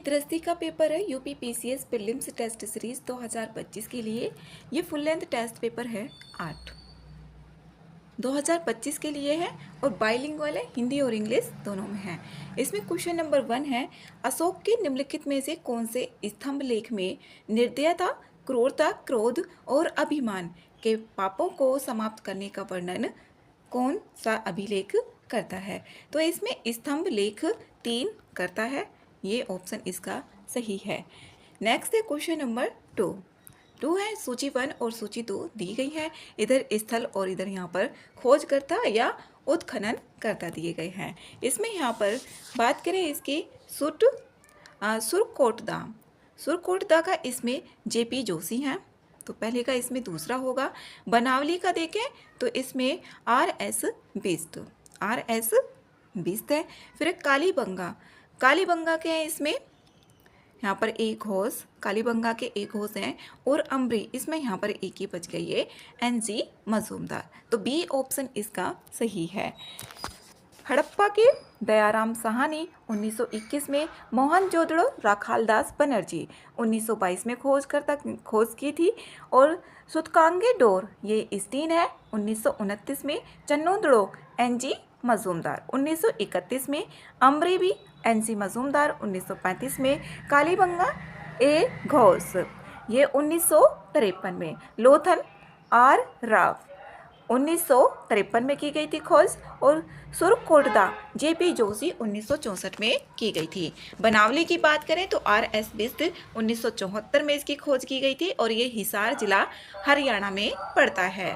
गृहस्थी का पेपर है UP PCS prelims test series 2025 के लिए। ये फुल लेंथ टेस्ट पेपर है 8 2025 के लिए है और बाइलिंगुअल है, हिंदी और इंग्लिश दोनों में है। इसमें क्वेश्चन नंबर 1 है, अशोक के निम्नलिखित में से कौन से स्तंभ लेख में निर्दयता, क्रूरता, क्रोध और अभिमान के पापों को समाप्त करने का वर्णन कौन सा अभिलेख करता है? तो इसमें स्तंभ लेख 3 करता है, ये ऑप्शन इसका सही है। नेक्स्ट है क्वेश्चन नंबर 2 है, सूची 1 और सूची 2 दी गई है। इधर स्थल और इधर यहाँ पर खोजकर्ता या उत्खनन करता दिए गए हैं। इसमें यहाँ पर बात करें इसकी सुरकोटदा का इसमें जेपी जोशी हैं, तो पहले का इसमें दूसरा होगा। बनावली का देखें तो इसमें RS बिस्त है। फिर कालीबंगा के हैं, इसमें यहाँ पर एक घोष, कालीबंगा के एक घोष हैं और अम्बरी, इसमें यहाँ पर एक ही बच गई है, NG मजूमदार, तो बी ऑप्शन इसका सही है। हड़प्पा के दयाराम साहनी 1921 में, मोहनजोदड़ो राखालदास बनर्जी 1922 में खोज की थी और सुतकांगे डोर ये स्टीन है 1929 में, चन्नोदड़ो NG मजूमदार 1931 में, अम्बरी भी NG मजूमदार 1935 में, कालीबंगा ए घोष ये 1953 में, लोथल R राव 1953 में की गई थी खोज और सुरकोटदा JP जोशी 1964 में की गई थी। बनावली की बात करें तो RS बिस्त 1974 में इसकी खोज की गई थी और ये हिसार जिला हरियाणा में पड़ता है।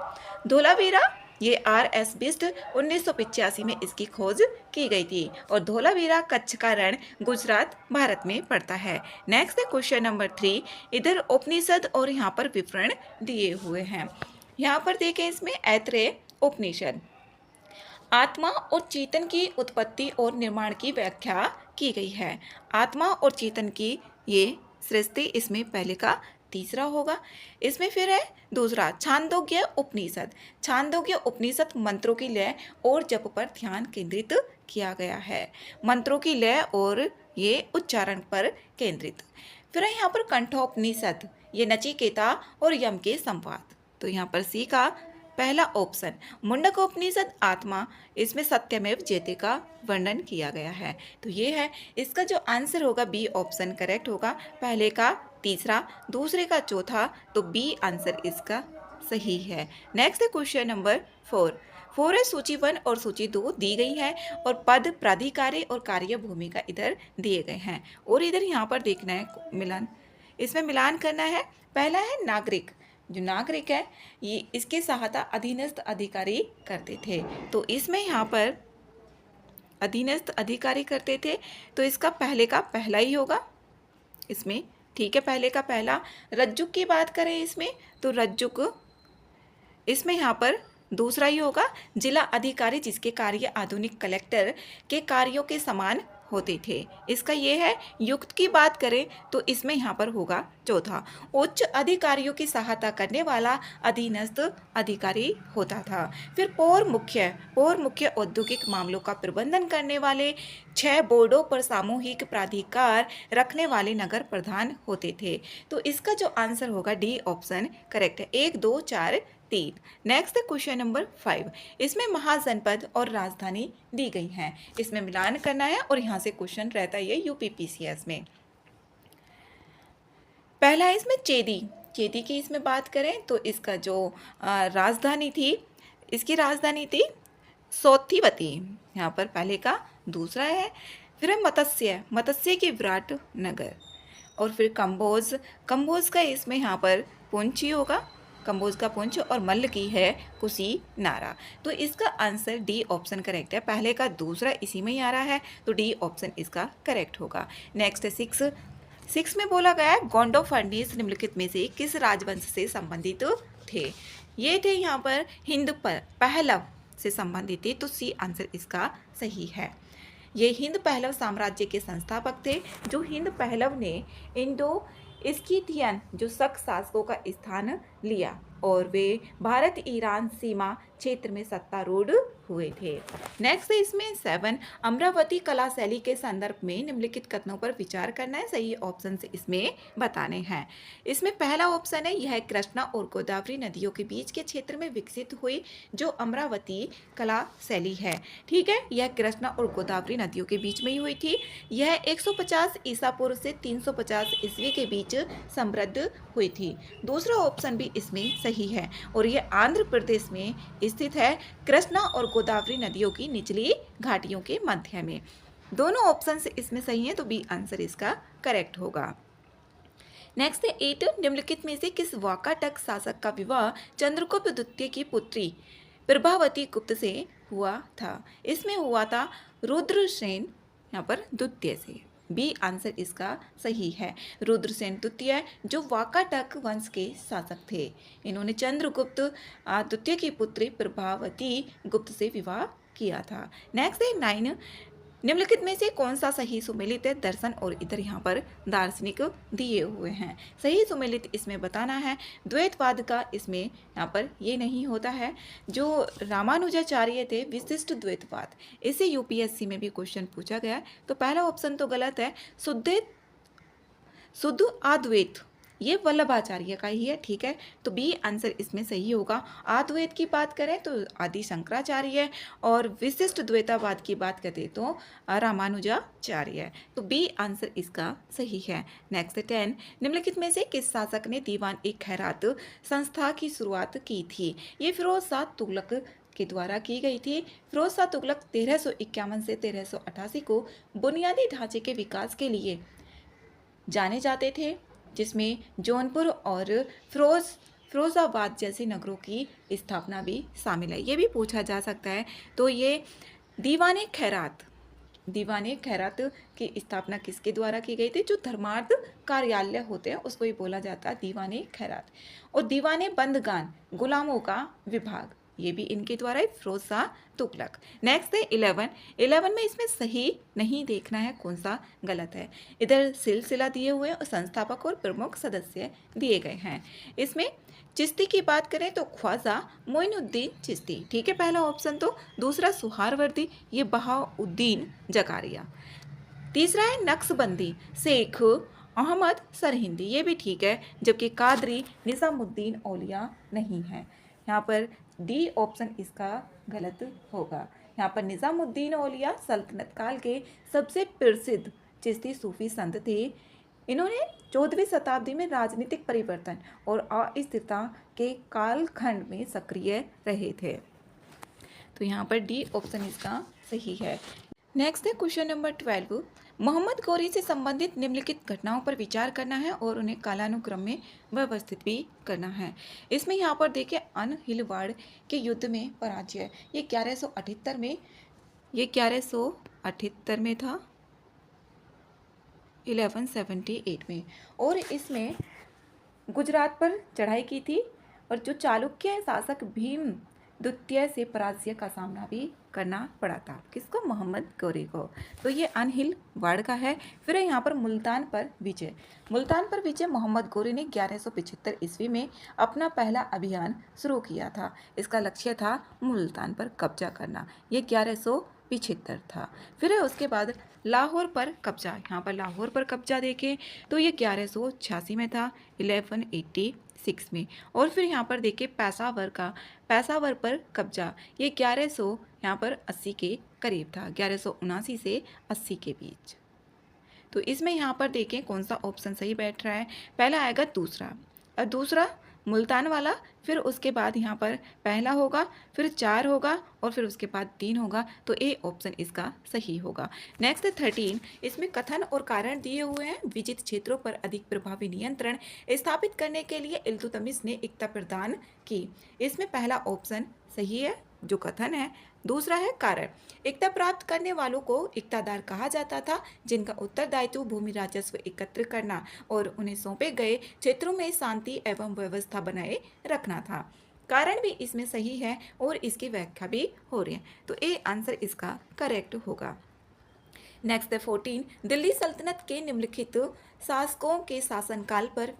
धोलावीरा ये RS बिस्त 1985 में इसकी खोज की गई थी और धोलावीरा कच्छ का रण गुजरात भारत में पड़ता है। नेक्स्ट है क्वेश्चन नंबर 3, इधर उपनिषद और यहाँ पर विवरण दिए हुए हैं। यहाँ पर देखें, इसमें ऐत्रेय उपनिषद आत्मा और चेतन की उत्पत्ति और निर्माण की व्याख्या की गई है। आत्मा और चेतन की ये सृष्टि, इसमें पहले का तीसरा होगा। इसमें फिर है दूसरा छांदोग्य उपनिषद मंत्रों की लय और जप पर ध्यान केंद्रित किया गया है, मंत्रों की लय और ये उच्चारण पर केंद्रित। फिर है यहाँ पर कंठोपनिषद, ये नचिकेता और यम के संवाद, तो यहाँ पर सी का पहला ऑप्शन। मुंडकोपनिषद आत्मा, इसमें सत्यमेव जयते का वर्णन किया गया है, तो ये है इसका जो आंसर होगा बी ऑप्शन करेक्ट होगा। पहले का तीसरा, दूसरे का चौथा, तो बी आंसर इसका सही है। नेक्स्ट है क्वेश्चन नंबर 4 है, सूची 1 और सूची 2 दी गई है और पद, प्राधिकारी और कार्य भूमिका इधर दिए गए हैं और इधर यहाँ पर देखना है मिलान, इसमें मिलान करना है। पहला है नागरिक, जो नागरिक है ये इसकी सहायता अधीनस्थ अधिकारी करते थे, तो इसमें यहाँ पर अधीनस्थ अधिकारी करते थे, तो इसका पहले का पहला ही होगा इसमें, ठीक है, पहले का पहला। रज्जुक की बात करें इसमें तो रज्जुक, इसमें यहाँ पर दूसरा ही होगा। जिला अधिकारी जिसके कार्य आधुनिक कलेक्टर के कार्यों के समान होते थे, इसका ये है। युक्त की बात करें तो इसमें यहाँ पर होगा चौथा। उच्च अधिकारियों की सहायता करने वाला अधीनस्थ अधिकारी होता था। फिर पौर मुख्य औद्योगिक मामलों का प्रबंधन करने वाले 6 बोर्डों पर सामूहिक प्राधिकार रखने वाले नगर प्रधान होते थे, तो इसका जो आंसर होगा डी ऑप्शन करेक्ट है। 1 2 4 3। नेक्स्ट क्वेश्चन नंबर 5, इसमें महाजनपद और राजधानी दी गई हैं, इसमें मिलान करना है और यहाँ से क्वेश्चन रहता है यूपी पीसीएस में। पहला है इसमें चेदी की इसमें बात करें तो इसका जो राजधानी थी, इसकी राजधानी थी सौथिवती, यहाँ पर पहले का दूसरा है। फिर मत्स्य की विराट नगर और फिर कंबोज का इसमें यहाँ पर पुंछ ही होगा, कंबोज का पुंछ, और मल्ल की है कुशीनारा, तो इसका आंसर डी ऑप्शन करेक्ट है। पहले का दूसरा इसी में ही आ रहा है, तो डी ऑप्शन इसका करेक्ट होगा। नेक्स्ट है 6 में बोला गया है गोंडो फर्निस निम्नलिखित में से किस राजवंश से संबंधित थे? ये थे यहाँ पर हिंद पहलव से संबंधित थे, तो सी आंसर इसका सही है। ये हिंद पहलव साम्राज्य के संस्थापक थे, जो हिंद पहलव ने इंडो स्किथियन जो शक शासकों का स्थान लिया और वे भारत ईरान सीमा क्षेत्र में सत्तारूढ़ हुए थे। नेक्स्ट है इसमें 7, अमरावती कला शैली के संदर्भ में निम्नलिखित कथनों पर विचार करना है, सही ऑप्शन से इसमें बताने हैं। इसमें पहला ऑप्शन है यह कृष्णा और गोदावरी नदियों के बीच के क्षेत्र में विकसित हुई जो अमरावती कला शैली है। ठीक है, यह कृष्णा और गोदावरी नदियों के बीच में ही हुई थी। यह 150 ईसा पूर्व से 350 ईस्वी के बीच समृद्ध हुई थी। दूसरा ऑप्शन भी इसमें सही है और यह आंध्र प्रदेश में स्थित है, कृष्णा और गोदावरी नदियों की निचली घाटियों के मध्य में। दोनों ऑप्शन इसमें सही हैं, तो बी आंसर इसका करेक्ट होगा। नेक्स्ट है 8, निम्नलिखित में से किस वाकाटक शासक का विवाह चंद्रगुप्त द्वितीय की पुत्री प्रभावती गुप्त से हुआ था? इसमें हुआ था रुद्रसेन यहाँ पर द्वितीय से। बी आंसर इसका सही है, रुद्रसेन द्वितीय जो वाकाटक वंश के शासक थे। इन्होंने चंद्रगुप्त द्वितीय की पुत्री प्रभावती गुप्त से विवाह किया था। नेक्स्ट है 9, निम्नलिखित में से कौन सा सही सुमेलित है? दर्शन और इधर यहाँ पर दार्शनिक दिए हुए हैं। सही सुमेलित इसमें बताना है। द्वैतवाद का इसमें यहाँ पर ये नहीं होता है। जो रामानुजाचार्य थे विशिष्ट द्वैतवाद, इसे यूपीएससी में भी क्वेश्चन पूछा गया है, तो पहला ऑप्शन तो गलत है। शुद्ध अद्वैत ये वल्लभाचार्य का ही है। ठीक है, तो बी आंसर इसमें सही होगा। अद्वैत की बात करें तो आदि शंकराचार्य और विशिष्ट द्वैतवाद की बात करें तो रामानुजाचार्य, तो बी आंसर इसका सही है। नेक्स्ट 10, निम्नलिखित में से किस शासक ने दीवान-ए-खैरात संस्था की शुरुआत की थी? ये फिरोज शाह तुगलक के द्वारा की गई थी। फिरोज शाह तुगलक 1351 से 1388 को बुनियादी ढांचे के विकास के लिए जाने जाते थे, जिसमें जौनपुर और फिरोजाबाद जैसे नगरों की स्थापना भी शामिल है। ये भी पूछा जा सकता है। तो ये दीवाने खैरात की स्थापना किसके द्वारा की गई थी? जो धर्मार्थ कार्यालय होते हैं उसको ही बोला जाता है दीवाने खैरात। और दीवाने बंदगान गुलामों का विभाग, ये भी इनके द्वारा ही, फिरोज शाह तुगलक। नेक्स्ट है 11 में इसमें सही नहीं देखना है, कौन सा गलत है। इधर सिलसिला दिए हुए और संस्थापक और प्रमुख सदस्य दिए गए हैं। इसमें चिश्ती की बात करें तो ख्वाजा मोइनुद्दीन चिश्ती, ठीक है, पहला ऑप्शन। तो दूसरा सुहारवर्दी, ये बहाउद्दीन जकारिया। तीसरा है नक्शबंदी शेख अहमद सरहिंदी, ये भी ठीक है, जबकि कादरी निजामुद्दीन औलिया नहीं है। यहाँ पर डी ऑप्शन इसका गलत होगा। यहाँ पर निजामुद्दीन औलिया सल्तनत काल के सबसे प्रसिद्ध चिश्ती सूफी संत थे। इन्होंने 14वीं शताब्दी में राजनीतिक परिवर्तन और अस्थिरता के कालखंड में सक्रिय रहे थे। तो यहाँ पर डी ऑप्शन इसका सही है। नेक्स्ट है क्वेश्चन नंबर 12, मोहम्मद गौरी से संबंधित निम्नलिखित घटनाओं पर विचार करना है और उन्हें कालानुक्रम में व्यवस्थित भी करना है। इसमें यहाँ पर देखिए अनहिलवाड़ के युद्ध में पराजय, ये 1178 में था, 1178 में, और इसमें गुजरात पर चढ़ाई की थी और जो चालुक्य शासक भीम द्वितीय से पराजय का सामना भी करना पड़ा था। किसको? मोहम्मद गौरी को। तो ये अनहिलवाड़ का है। फिर यहाँ पर मुल्तान पर विजय मोहम्मद गौरी ने 1175 ईस्वी में अपना पहला अभियान शुरू किया था। इसका लक्ष्य था मुल्तान पर कब्जा करना, ये 1175 था। फिर उसके बाद लाहौर पर कब्जा, यहाँ पर लाहौर पर कब्जा देखें तो ये 1186 में था, 1186 में। और फिर यहाँ पर देखिए पेशावर पर कब्जा, ये 1100 यहाँ पर 80 के करीब था, 1179 से 80 के बीच। तो इसमें यहाँ पर देखें कौन सा ऑप्शन सही बैठ रहा है। पहला आएगा दूसरा मुल्तान वाला, फिर उसके बाद यहाँ पर पहला होगा, फिर 4 होगा और फिर उसके बाद 3 होगा, तो ए ऑप्शन इसका सही होगा। नेक्स्ट 13, इसमें कथन और कारण दिए हुए हैं। विजित क्षेत्रों पर अधिक प्रभावी नियंत्रण स्थापित करने के लिए इल्तुतमिश ने एकता प्रदान की। इसमें पहला ऑप्शन सही है जो कथन है। दूसरा है कारण, एकता प्राप्त करने वालों को एकतादार कहा जाता था, जिनका उत्तरदायित्व भूमि राजस्व एकत्र करना और उन्हें सौंपे गए क्षेत्रों में शांति एवं व्यवस्था बनाए रखना था। कारण भी इसमें सही है और इसकी व्याख्या भी हो रही है, तो ए आंसर इसका करेक्ट होगा। नेक्स्ट है 14, दिल्ली सल्तनत के निम्नलिखित शासकों के शासनकाल पर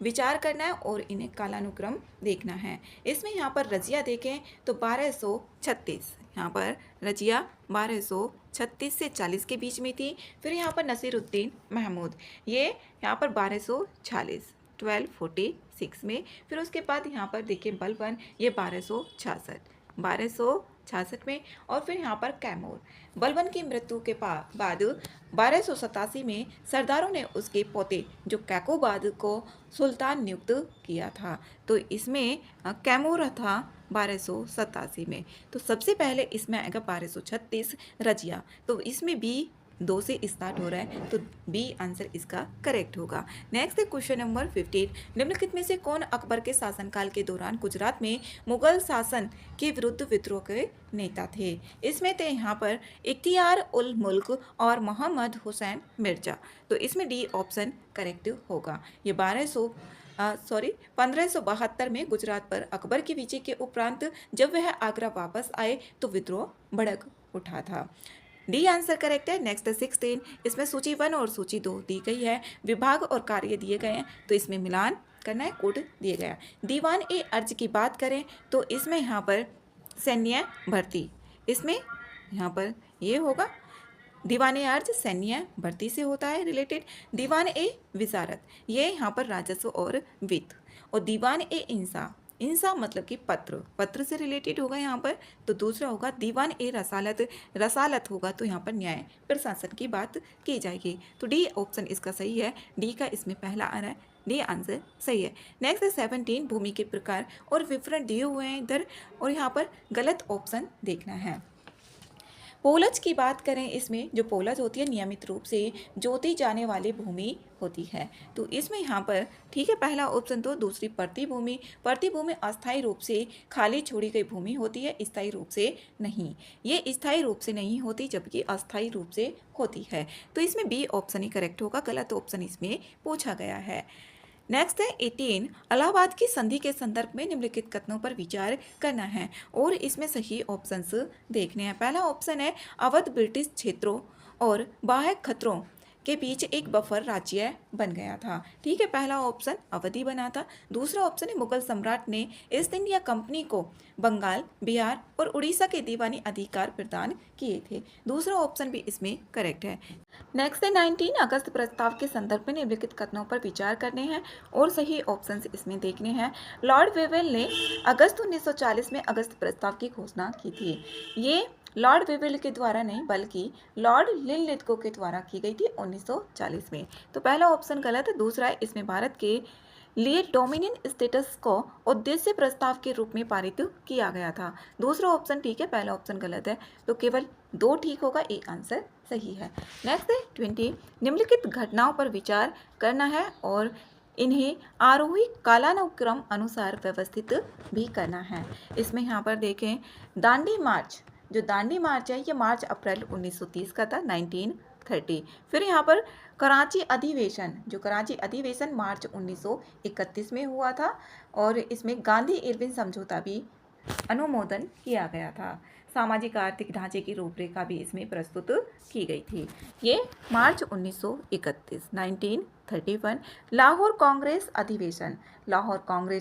विचार करना है और इन्हें कालानुक्रम देखना है। इसमें यहाँ पर रजिया देखें तो 1236, यहाँ पर रजिया 1236 से 40 के बीच में थी। फिर यहाँ पर नसीरुद्दीन महमूद, ये यहाँ पर 1246 1246 में। फिर उसके बाद यहाँ पर देखिए बलबन, ये 1266 में। और फिर यहाँ पर कैमूर, बलबन की मृत्यु के बाद 1287 में सरदारों ने उसके पोते जो कैकोबाद को सुल्तान नियुक्त किया था। तो इसमें कैमूर था 1287 में। तो सबसे पहले इसमें आएगा 1236 रजिया, तो इसमें भी 2 से स्टार्ट हो रहा है, तो बी आंसर इसका करेक्ट होगा। नेक्स्ट है क्वेश्चन नंबर 15, निम्नलिखित में से कौन अकबर के शासनकाल के दौरान गुजरात में मुगल शासन के विरुद्ध विद्रोह के नेता थे? इसमें थे यहाँ पर इख्तियार उल मुल्क और मोहम्मद हुसैन मिर्जा। तो इसमें डी ऑप्शन करेक्ट होगा। ये 1572 में गुजरात पर अकबर की विजय के उपरांत जब वह आगरा वापस आए तो विद्रोह भड़क उठा था। डी आंसर करेक्ट है। नेक्स्ट है 16, इसमें सूची 1 और सूची 2 दी गई है, विभाग और कार्य दिए गए हैं, तो इसमें मिलान करना है, कोड दिए गया। दीवान ए अर्ज की बात करें तो इसमें यहाँ पर सैन्य भर्ती, इसमें यहाँ पर ये होगा दीवान ए अर्ज सैन्य भर्ती से होता है रिलेटेड। दीवान ए विजारत, ये यहाँ पर राजस्व और वित्त। और दीवान ए इंसा मतलब कि पत्र से रिलेटेड होगा यहाँ पर। तो दूसरा होगा दीवान ए रसालत होगा, तो यहाँ पर न्याय प्रशासन की बात की जाएगी। तो डी ऑप्शन इसका सही है, डी का इसमें पहला आ रहा है, डी आंसर सही है। नेक्स्ट है 17, भूमि के प्रकार और विवरण दिए हुए हैं इधर, और यहाँ पर गलत ऑप्शन देखना है। पोलज की बात करें, इसमें जो पोलज होती है नियमित रूप से जोती जाने वाली भूमि होती है, तो इसमें यहाँ पर ठीक है पहला ऑप्शन। तो दूसरी प्रतिभूमि अस्थायी रूप से खाली छोड़ी गई भूमि होती है, स्थायी रूप से नहीं। ये स्थायी रूप से नहीं होती जबकि अस्थायी रूप से होती है, तो इसमें बी ऑप्शन ही करेक्ट होगा, गलत ऑप्शन इसमें पूछा गया है। नेक्स्ट है 18, इलाहाबाद की संधि के संदर्भ में निम्नलिखित कथनों पर विचार करना है और इसमें सही ऑप्शंस देखने हैं। पहला ऑप्शन है अवध ब्रिटिश क्षेत्रों और बाह्य खतरों के बीच एक बफर राज्य बन गया था। ठीक है, पहला ऑप्शन अवधि बना था। दूसरा ऑप्शन है मुगल सम्राट ने ईस्ट इंडिया कंपनी को बंगाल, बिहार और उड़ीसा के दीवानी अधिकार प्रदान किए थे। दूसरा ऑप्शन भी इसमें करेक्ट है। नेक्स्ट है 19, अगस्त प्रस्ताव के संदर्भ में निम्नलिखित कथनों पर विचार करने हैं और सही ऑप्शंस इसमें देखने हैं। लॉर्ड वेवेल ने अगस्त 1940 में अगस्त प्रस्ताव की घोषणा की थी। ये लॉर्ड वेवेल के द्वारा नहीं बल्कि लॉर्ड लिनलिथगो के द्वारा की गई थी 1940 में। तो पहला ऑप्शन गलत है। दूसरा है इसमें भारत के लिए डोमिनियन स्टेटस को उद्देश्य प्रस्ताव के रूप में पारित किया गया था। दूसरा ऑप्शन ठीक है, पहला ऑप्शन गलत है, तो केवल 2 ठीक होगा, ए आंसर सही है। नेक्स्ट है 20, निम्नलिखित घटनाओं पर विचार करना है और इन्हें आरोही कालानुक्रम अनुसार व्यवस्थित भी करना है। इसमें यहाँ पर देखें दांडी मार्च, जो दांडी मार्च है ये मार्च अप्रैल 1930 का था, 1930। फिर यहाँ पर कराची अधिवेशन, जो कराची अधिवेशन मार्च 1931 में हुआ था और इसमें गांधी इरविन समझौता भी अनुमोदन किया गया था। सामाजिक आर्थिक ढांचे की रूपरेखा भी इसमें प्रस्तुत की गई थी। ये मार्च 1931 1931। लाहौर कांग्रेस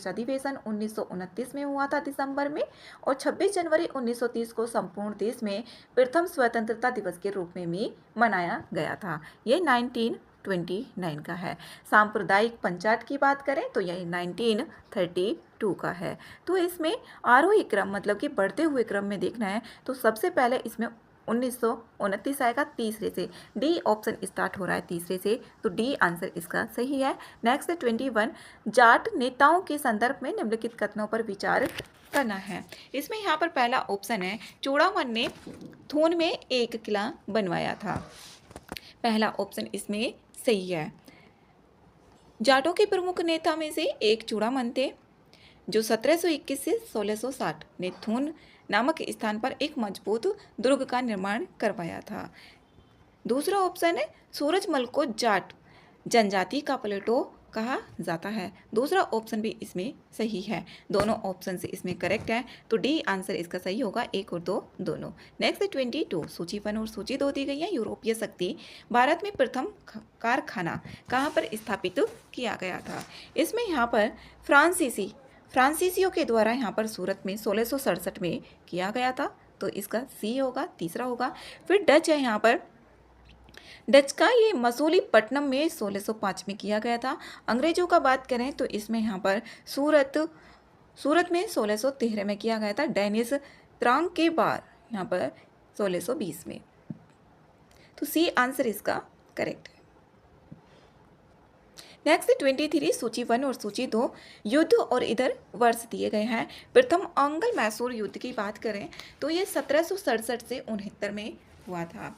अधिवेशन 1929 में हुआ था दिसंबर में, और 26 जनवरी 1930 को संपूर्ण देश में प्रथम स्वतंत्रता दिवस के रूप में भी मनाया गया था। ये 1929 का है। सांप्रदायिक पंचायत की बात करें तो यह 1932 का है। तो इसमें आरोही क्रम मतलब कि बढ़ते हुए क्रम में देखना है, तो सबसे पहले इसमें 1929 आएगा तीसरे से। डी ऑप्शन स्टार्ट हो रहा है तीसरे से, तो डी आंसर इसका सही है। नेक्स्ट है 21, जाट नेताओं के संदर्भ में निम्नलिखित कथनों पर विचार करना है। इसमें यहाँ पर पहला ऑप्शन है चूड़ामन ने थून में एक किला बनवाया था। पहला ऑप्शन इसमें सही है। जाटों के प्रमुख नेता में से एक चूड़ामन थे, जो 1721 से 1660 ने थून नामक स्थान पर एक मजबूत दुर्ग का निर्माण करवाया था। दूसरा ऑप्शन है सूरजमल को जाट जनजाति का पलटो कहा जाता है। दूसरा ऑप्शन भी इसमें सही है, दोनों ऑप्शन से इसमें करेक्ट है। तो डी आंसर इसका सही होगा, 1 और 2 दोनों। नेक्स्ट 22 सूची 1 और सूची 2 दी गई है। यूरोपीय शक्ति भारत में प्रथम कारखाना कहाँ पर स्थापित किया गया था? इसमें यहाँ पर फ्रांसीसियों के द्वारा यहाँ पर सूरत में 1667 में किया गया था, तो इसका सी होगा, तीसरा होगा। फिर डच है यहाँ पर, डच का ये मसूलीपट्टनम में 1605 में किया गया था। अंग्रेजों का बात करें तो इसमें यहाँ पर सूरत में 1613 में किया गया था। डेनिस त्रांग के बाद यहाँ पर 1620 में। तो सी आंसर इसका करेक्ट है। नेक्स्ट 23 सूची 1 और सूची 2 युद्ध और इधर वर्ष दिए गए हैं। प्रथम आंग्ल मैसूर युद्ध की बात करें तो ये 1767 से 69 में हुआ था,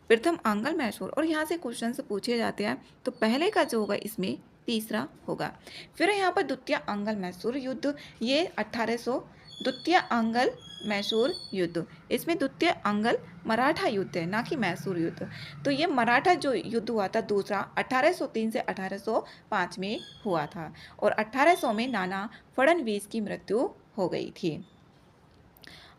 प्रथम आंग्ल मैसूर। और यहाँ से क्वेश्चन पूछे जाते हैं, तो पहले का जो होगा इसमें तीसरा होगा। फिर यहाँ पर द्वितीय आंग्ल मैसूर युद्ध, ये 1800, द्वितीय आंग्ल मैसूर युद्ध, इसमें द्वितीय आंग्ल मराठा युद्ध है, ना कि मैसूर युद्ध। तो ये मराठा जो युद्ध हुआ था दूसरा 1803 से 1805 में हुआ था, और 1800 में नाना फडणवीस की मृत्यु हो गई थी।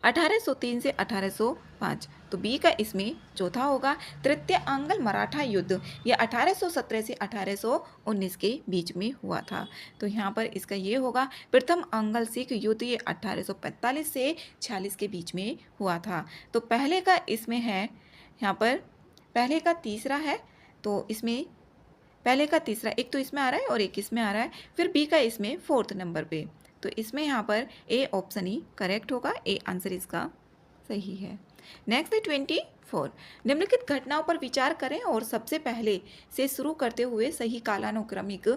1803 से 1805, तो बी का इसमें चौथा होगा। तृतीय आंग्ल मराठा युद्ध यह 1817 से 1819 के बीच में हुआ था, तो यहाँ पर इसका ये होगा। प्रथम आंग्ल सिख युद्ध ये 1845 से 46 के बीच में हुआ था। तो पहले का इसमें है, यहाँ पर पहले का तीसरा है, तो इसमें पहले का तीसरा एक तो इसमें आ रहा है और एक इसमें आ रहा है। फिर बी का इसमें 4th नंबर पे, तो इसमें यहाँ पर ए ऑप्शन ही करेक्ट होगा, ए आंसर इसका सही है। नेक्स्ट है 24, निम्नलिखित घटनाओं पर विचार करें और सबसे पहले से शुरू करते हुए सही कालानुक्रमिक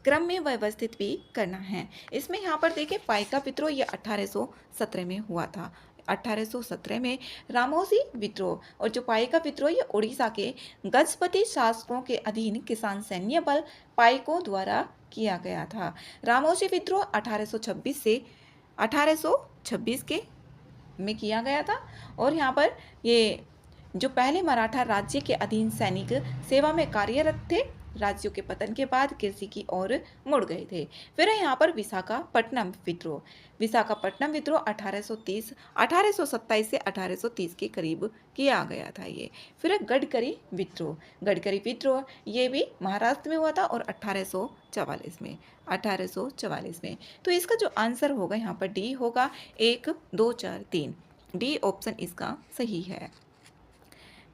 क्रम में व्यवस्थित भी करना है। इसमें यहाँ पर देखिए पाइका विद्रोह ये 1817 में हुआ था। 1817 में रामोसी विद्रोह, और जो पाइका विद्रोह ये उड़ीसा के गजपति शासकों के अधीन किसान सैन्य बल पाइकों द्वारा किया गया था। रामोसी विद्रोह 1826 से 1826 के में किया गया था, और यहाँ पर ये जो पहले मराठा राज्य के अधीन सैनिक सेवा में कार्यरत थे, राज्यों के पतन के बाद कृषि की ओर मुड़ गए थे। फिर यहाँ पर विशाखापट्टनम विद्रोह 1827 से 1830 के करीब किया गया था ये। फिर गडकरी विद्रोह ये भी महाराष्ट्र में हुआ था, और 1844 में। तो इसका जो आंसर होगा यहाँ पर डी होगा, 1 2 4 3, डी ऑप्शन इसका सही है।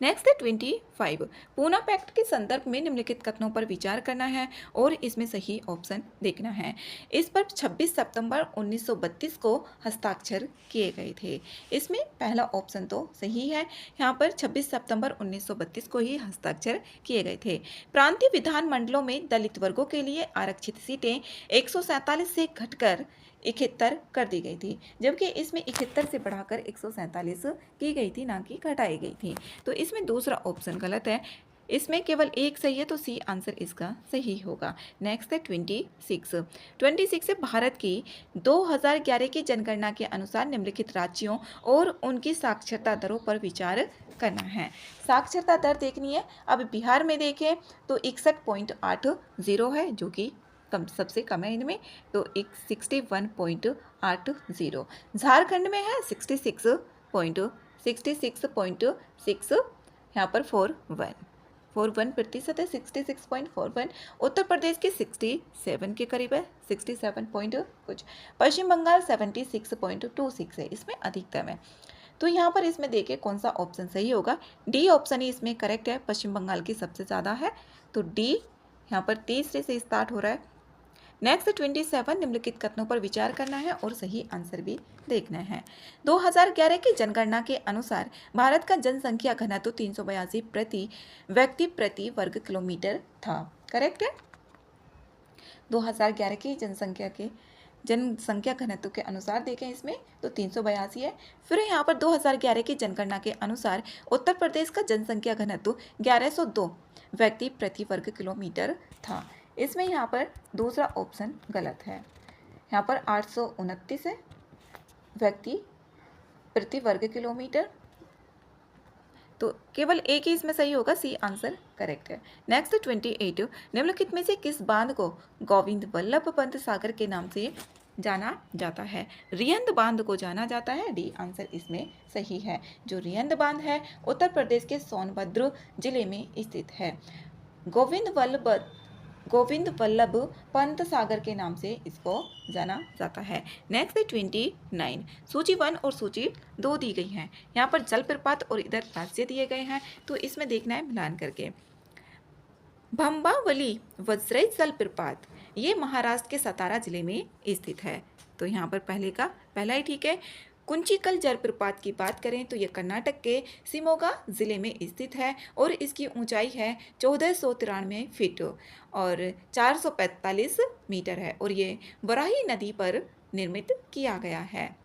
नेक्स्ट है 25, पूना पैक्ट के संदर्भ में निम्नलिखित कथनों पर विचार करना है और इसमें सही ऑप्शन देखना है। इस पर 26 सितंबर 1932 को हस्ताक्षर किए गए थे। इसमें पहला ऑप्शन तो सही है, यहाँ पर 26 सितंबर 1932 को ही हस्ताक्षर किए गए थे। प्रांतीय विधानमंडलों में दलित वर्गों के लिए आरक्षित सीटें 147 से घटकर 71 कर दी गई थी, जबकि इसमें 71 से बढ़ाकर 147 की गई थी, ना कि घटाई गई थी। तो इसमें दूसरा ऑप्शन गलत है, इसमें केवल एक सही है, तो सी आंसर इसका सही होगा। नेक्स्ट है 26 है भारत की 2011 की जनगणना के अनुसार निम्नलिखित राज्यों और उनकी साक्षरता दरों पर विचार करना है। साक्षरता दर देखनी है। अब बिहार में देखें तो 61.80 है, जो कि सबसे कम है इनमें, तो 61.80। झारखंड में है 66.6, यहाँ पर 41% है, 66.41। उत्तर प्रदेश के 67 के करीब है, 67 पॉइंट कुछ। पश्चिम बंगाल 76.26 है, इसमें अधिकतम है। तो यहाँ पर इसमें देखिए कौन सा ऑप्शन सही होगा, डी ऑप्शन ही इसमें करेक्ट है। पश्चिम बंगाल की सबसे ज़्यादा है, तो डी यहाँ पर तीसरे से स्टार्ट हो रहा है। नेक्स्ट 27, निम्नलिखित कथनों पर विचार करना है और सही आंसर भी देखना है। 2011 की जनगणना के अनुसार भारत का जनसंख्या घनत्व 382 प्रति व्यक्ति प्रति वर्ग किलोमीटर था। करेक्ट है। 2011 की जनसंख्या घनत्व के अनुसार देखें इसमें तो 382 है। फिर यहाँ पर 2011 की जनगणना के अनुसार उत्तर प्रदेश का जनसंख्या घनत्व 1102 व्यक्ति प्रति वर्ग किलोमीटर था। इसमें यहाँ पर दूसरा ऑप्शन गलत है, यहाँ पर 829 है व्यक्ति प्रति वर्ग किलोमीटर। तो केवल एक ही इसमें सही होगा, सी आंसर करेक्ट है। नेक्स्ट 28, निम्नलिखित में से किस बांध को गोविंद वल्लभ पंत सागर के नाम से जाना जाता है? रियंद बांध को जाना जाता है, डी आंसर इसमें सही है। जो रियंद बांध है उत्तर प्रदेश के सोनभद्र जिले में स्थित है। गोविंद वल्लभ पंत सागर के नाम से इसको जाना जाता है। नेक्स्ट है 29, सूची 1 और सूची 2 दी गई है। यहाँ पर जलप्रपात और इधर राज्य दिए गए हैं, तो इसमें देखना है मिलान करके। भंबावली वज्रई जलप्रपात ये महाराष्ट्र के सतारा जिले में स्थित है, तो यहाँ पर पहला ही ठीक है। कुंचिकल जलप्रपात की बात करें तो ये कर्नाटक के शिमोगा जिले में स्थित है और इसकी ऊंचाई है 1493 फीट और 445 मीटर है और ये वराही नदी पर निर्मित किया गया है।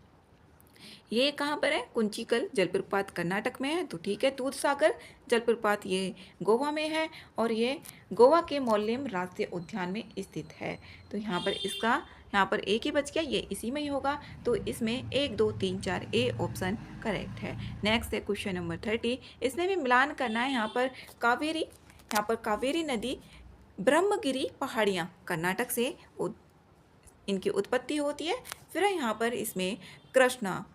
ये कहाँ पर है? कुंचिकल जलप्रपात कर्नाटक में है, तो ठीक है। दूधसागर जलप्रपात ये गोवा में है और ये गोवा के मोल्लेम राष्ट्रीय उद्यान में स्थित है। तो यहाँ पर एक ही बच गया, ये इसी में ही होगा, तो इसमें 1 2 3 4 ए ऑप्शन करेक्ट है। नेक्स्ट है क्वेश्चन नंबर 30, इसमें भी मिलान करना है। यहाँ पर कावेरी नदी ब्रह्मगिरी पहाड़ियाँ कर्नाटक से इनकी उत्पत्ति होती है। फिर यहाँ पर इसमें कृष्णा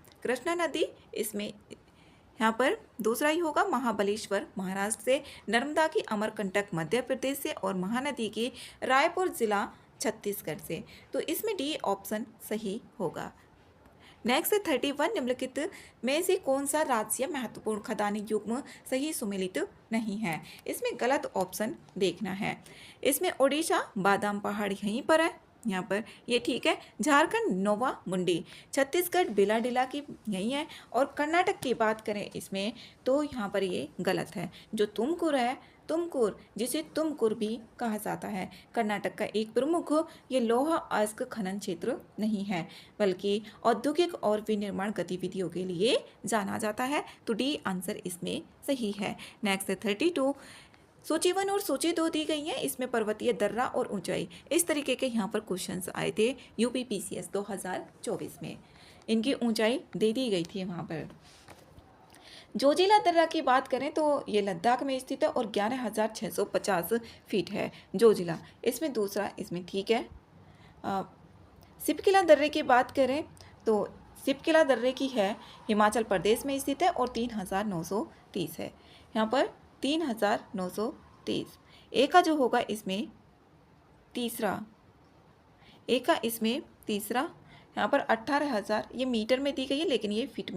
नदी, इसमें यहाँ पर दूसरा ही होगा। महाबलेश्वर महाराष्ट्र से, नर्मदा की अमरकंटक मध्य प्रदेश से और महानदी की रायपुर जिला छत्तीसगढ़ से, तो इसमें डी ऑप्शन सही होगा। नेक्स्ट 31, निम्नलिखित में से कौन सा राज्य महत्वपूर्ण खदानी युग्म सही सुमेलित नहीं है? इसमें गलत ऑप्शन देखना है। इसमें ओडिशा बादाम पहाड़ यहीं पर है, यहाँ पर ये ठीक है। झारखंड नोवा मुंडी, छत्तीसगढ़ बेलाडीला की यही है और कर्नाटक की बात करें इसमें तो यहाँ पर ये गलत है। जो तुमकुर है, तुमकुर जिसे तुमकुर भी कहा जाता है, कर्नाटक का एक प्रमुख ये लौह अयस्क खनन क्षेत्र नहीं है, बल्कि औद्योगिक और विनिर्माण गतिविधियों के लिए जाना जाता है, तो डी आंसर इसमें सही है। नेक्स्ट 32, सूची 1 और सूची 2 दी गई है। इसमें पर्वतीय दर्रा और ऊंचाई इस तरीके के यहाँ पर क्वेश्चंस आए थे यूपीपीसीएस 2024 में, इनकी ऊंचाई दे दी गई थी वहाँ पर। जोजिला दर्रा की बात करें तो ये लद्दाख में स्थित है और 11,650 फीट है जोजिला, इसमें दूसरा इसमें ठीक है। सिपकिला दर्रे की बात करें तो सिपकिला दर्रे की है हिमाचल प्रदेश में स्थित है और 3,930 है, यहाँ पर 3,930। ए का जो होगा इसमें तीसरा, ए का इसमें तीसरा, यहाँ पर 18,000 ये मीटर में दी गई है, लेकिन ये फीट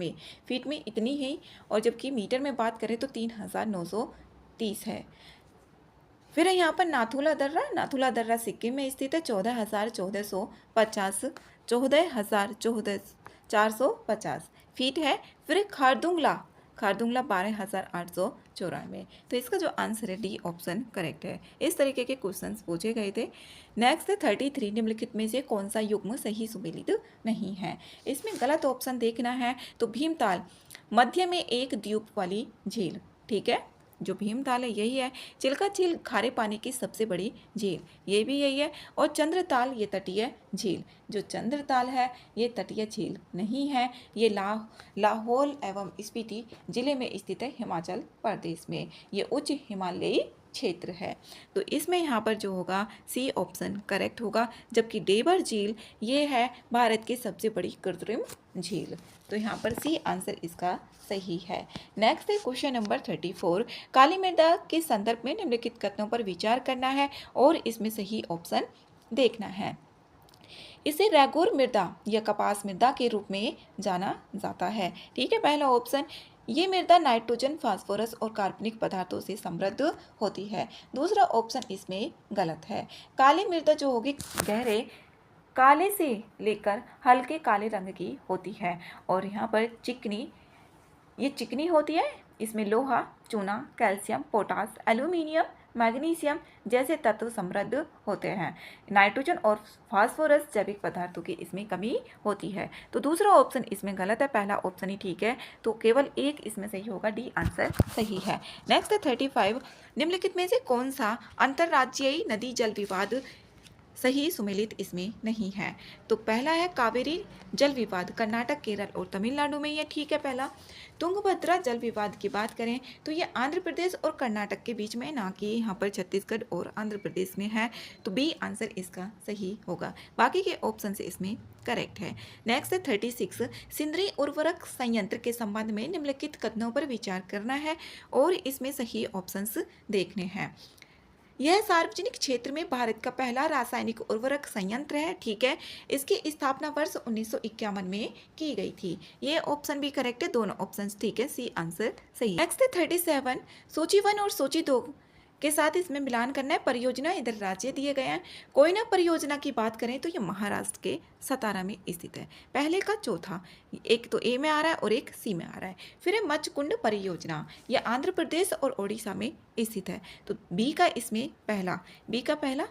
में इतनी है, और जबकि मीटर में बात करें तो 3,930 है। फिर यहाँ पर नाथुला दर्रा सिक्किम में स्थित है, 14,450 फीट है। फिर खारदुंगला 12,894, तो इसका जो आंसर है डी ऑप्शन करेक्ट है। इस तरीके के क्वेश्चंस पूछे गए थे। नेक्स्ट 33, निम्नलिखित में से कौन सा युग्म सही सुमेलित नहीं है? इसमें गलत ऑप्शन देखना है, तो भीमताल मध्य में एक द्वीप वाली झील, ठीक है, जो भीमताल है यही है। चिल्का झील खारे पानी की सबसे बड़ी झील, ये भी यही है। और चंद्रताल ये तटीय झील, जो चंद्रताल है ये तटीय झील नहीं है, ये लाहौल एवं स्पीति जिले में स्थित है हिमाचल प्रदेश में, ये उच्च हिमालयी क्षेत्र है, तो इसमें यहाँ पर जो होगा सी ऑप्शन करेक्ट होगा। जबकि डेबर झील ये है भारत की सबसे बड़ी कृत्रिम झील, तो यहाँ पर सी आंसर इसका सही है। नेक्स्ट है क्वेश्चन नंबर 34, काली मृदा के संदर्भ में निम्नलिखित कथनों पर विचार करना है और इसमें सही ऑप्शन देखना है। इसे रैगोर मृदा या कपास मृदा के रूप में जाना जाता है, ठीक है। पहला ऑप्शन, ये मृदा नाइट्रोजन, फास्फोरस और कार्बनिक पदार्थों से समृद्ध होती है। दूसरा ऑप्शन इसमें गलत है। काली मृदा जो होगी गहरे काले से लेकर हल्के काले रंग की होती है और यहाँ पर चिकनी होती है। इसमें लोहा, चूना, कैल्शियम, पोटास, एल्यूमिनियम, मैग्नीशियम जैसे तत्व समृद्ध होते हैं। नाइट्रोजन और फास्फोरस जैविक पदार्थों की इसमें कमी होती है, तो दूसरा ऑप्शन इसमें गलत है, पहला ऑप्शन ही ठीक है, तो केवल एक इसमें सही होगा, डी आंसर सही है। नेक्स्ट 35, निम्नलिखित में से कौन सा अंतर्राज्यीय नदी जल विवाद सही सुमेलित इसमें नहीं है। तो पहला है कावेरी जल विवाद, कर्नाटक, केरल और तमिलनाडु में, ये ठीक है पहला। तुंगभद्रा जल विवाद की बात करें तो ये आंध्र प्रदेश और कर्नाटक के बीच में, ना कि यहाँ पर छत्तीसगढ़ और आंध्र प्रदेश में है। तो बी आंसर इसका सही होगा। बाकी के ऑप्शन से इसमें करेक्ट है। नेक्स्ट है 36, सिंदरी उर्वरक संयंत्र के संबंध में निम्नलिखित कथनों पर विचार करना है और इसमें सही ऑप्शंस देखने हैं। यह सार्वजनिक क्षेत्र में भारत का पहला रासायनिक उर्वरक संयंत्र है, ठीक है। इसकी स्थापना वर्ष 1951 में की गई थी। ये ऑप्शन भी करेक्ट है, दोनों ऑप्शंस ठीक है, सी आंसर सही। नेक्स्ट है 37, सूची 1 और सूची 2 के साथ इसमें मिलान करना है। परियोजना इधर राज्य दिए गए हैं। कोयना परियोजना की बात करें तो ये महाराष्ट्र के सतारा में स्थित है। पहले का चौथा, एक तो ए में आ रहा है और एक सी में आ रहा है। फिर है मचकुंड परियोजना, ये आंध्र प्रदेश और ओडिशा में स्थित है। तो बी का इसमें पहला, बी का पहला।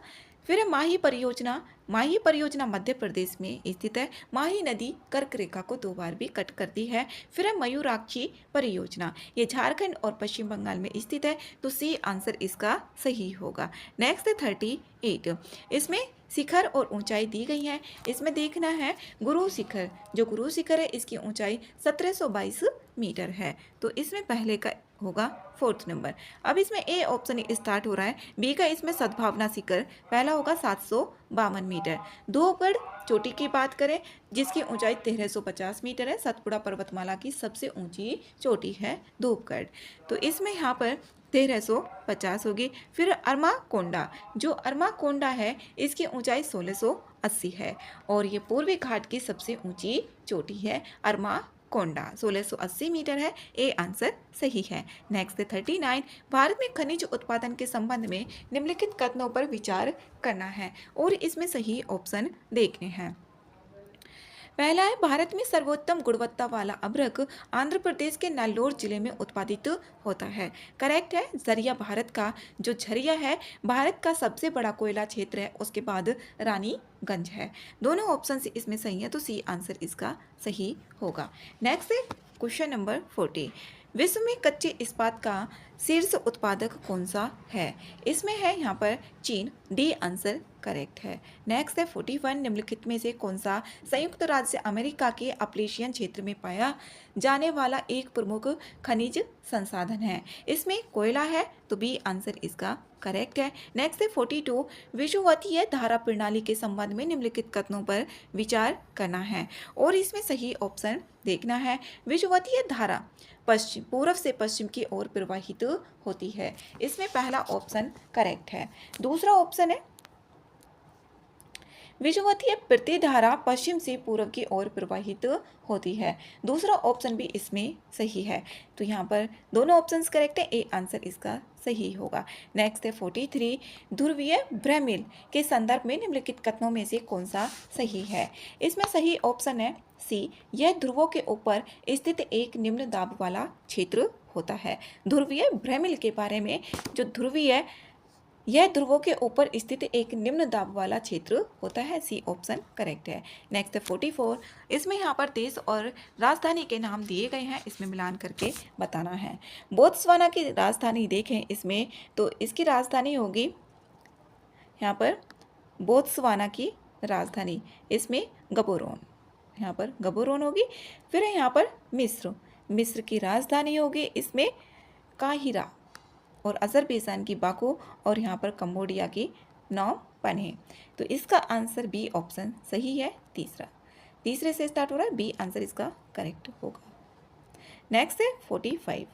फिर है माही परियोजना मध्य प्रदेश में स्थित है। माही नदी कर्क रेखा को 2 बार भी कट करती है। फिर है मयूराक्षी परियोजना, ये झारखंड और पश्चिम बंगाल में स्थित है। तो सी आंसर इसका सही होगा। नेक्स्ट है 38, इसमें शिखर और ऊंचाई दी गई है। इसमें देखना है गुरु शिखर, जो गुरु शिखर है इसकी ऊंचाई 1722 मीटर है। तो इसमें पहले का होगा 4th नंबर। अब इसमें ए ऑप्शन स्टार्ट हो रहा है। बी का इसमें सद्भावना शिखर पहला होगा 752 मीटर। धूपगढ़ चोटी की बात करें जिसकी ऊंचाई 1350 मीटर है। सतपुड़ा पर्वतमाला की सबसे ऊंची चोटी है धूपगढ़। तो इसमें यहाँ पर 1350 होगी। फिर अरमाकोंडा, जो अरमाकोंडा है इसकी ऊंचाई 1680 है और ये पूर्वी घाट की सबसे ऊंची चोटी है। अरमाकोंडा 1680 मीटर है। ए आंसर सही है। नेक्स्ट 39, भारत में खनिज उत्पादन के संबंध में निम्नलिखित कथनों पर विचार करना है और इसमें सही ऑप्शन देखने हैं। पहला है भारत में सर्वोत्तम गुणवत्ता वाला अभ्रक आंध्र प्रदेश के नेल्लोर जिले में उत्पादित होता है। करेक्ट है। जरिया भारत का जो झरिया है भारत का सबसे बड़ा कोयला क्षेत्र है, उसके बाद रानीगंज है। दोनों ऑप्शन इसमें सही है, तो सी आंसर इसका सही होगा। नेक्स्ट है क्वेश्चन नंबर 40, विश्व में कच्चे इस्पात का शीर्ष उत्पादक कौन सा है? इसमें है यहाँ पर चीन। डी आंसर करेक्ट है। नेक्स्ट है 41, निम्नलिखित में से कौन सा संयुक्त राज्य अमेरिका के अपलेशियन क्षेत्र में पाया जाने वाला एक प्रमुख खनिज संसाधन है? इसमें कोयला है, तो बी आंसर इसका करेक्ट है। नेक्स्ट है 42, विषुवतीय धारा प्रणाली के संबंध में निम्नलिखित कथनों पर विचार करना है और इसमें सही ऑप्शन देखना है। विषुवतीय धारा पश्चिम पूर्व से पश्चिम की ओर प्रवाहित होती है। इसमें पहला ऑप्शन करेक्ट है। दूसरा ऑप्शन है विषुवतीय प्रतिधारा पश्चिम से पूर्व की ओर प्रवाहित होती है। दूसरा ऑप्शन भी इसमें सही है। तो यहाँ पर दोनों ऑप्शंस करेक्ट है। ए आंसर इसका सही होगा। नेक्स्ट है 43, ध्रुवीय भ्रमिल के संदर्भ में निम्नलिखित कथनों में से कौन सा सही है? इसमें सही ऑप्शन है सी, यह ध्रुवों के ऊपर स्थित एक निम्न दाब वाला क्षेत्र होता है। ध्रुवीय भ्रमिल के बारे में, जो ध्रुवीय यह ध्रुवों के ऊपर स्थित एक निम्न दाब वाला क्षेत्र होता है। सी ऑप्शन करेक्ट है। नेक्स्ट है 44, इसमें यहाँ पर देश और राजधानी के नाम दिए गए हैं, इसमें मिलान करके बताना है। बोत्सवाना की राजधानी देखें इसमें, तो इसकी राजधानी होगी यहाँ पर बोत्सवाना की राजधानी, इसमें गबोरोन, यहाँ पर गबोरोन होगी। फिर यहाँ पर मिस्र की राजधानी होगी इसमें काहिरा, और अजरबैजान की बाकू, और यहाँ पर कंबोडिया की नॉम पन्हे। तो इसका आंसर बी ऑप्शन सही है। तीसरे से स्टार्ट हो रहा है, बी आंसर इसका करेक्ट होगा। नेक्स्ट है 45,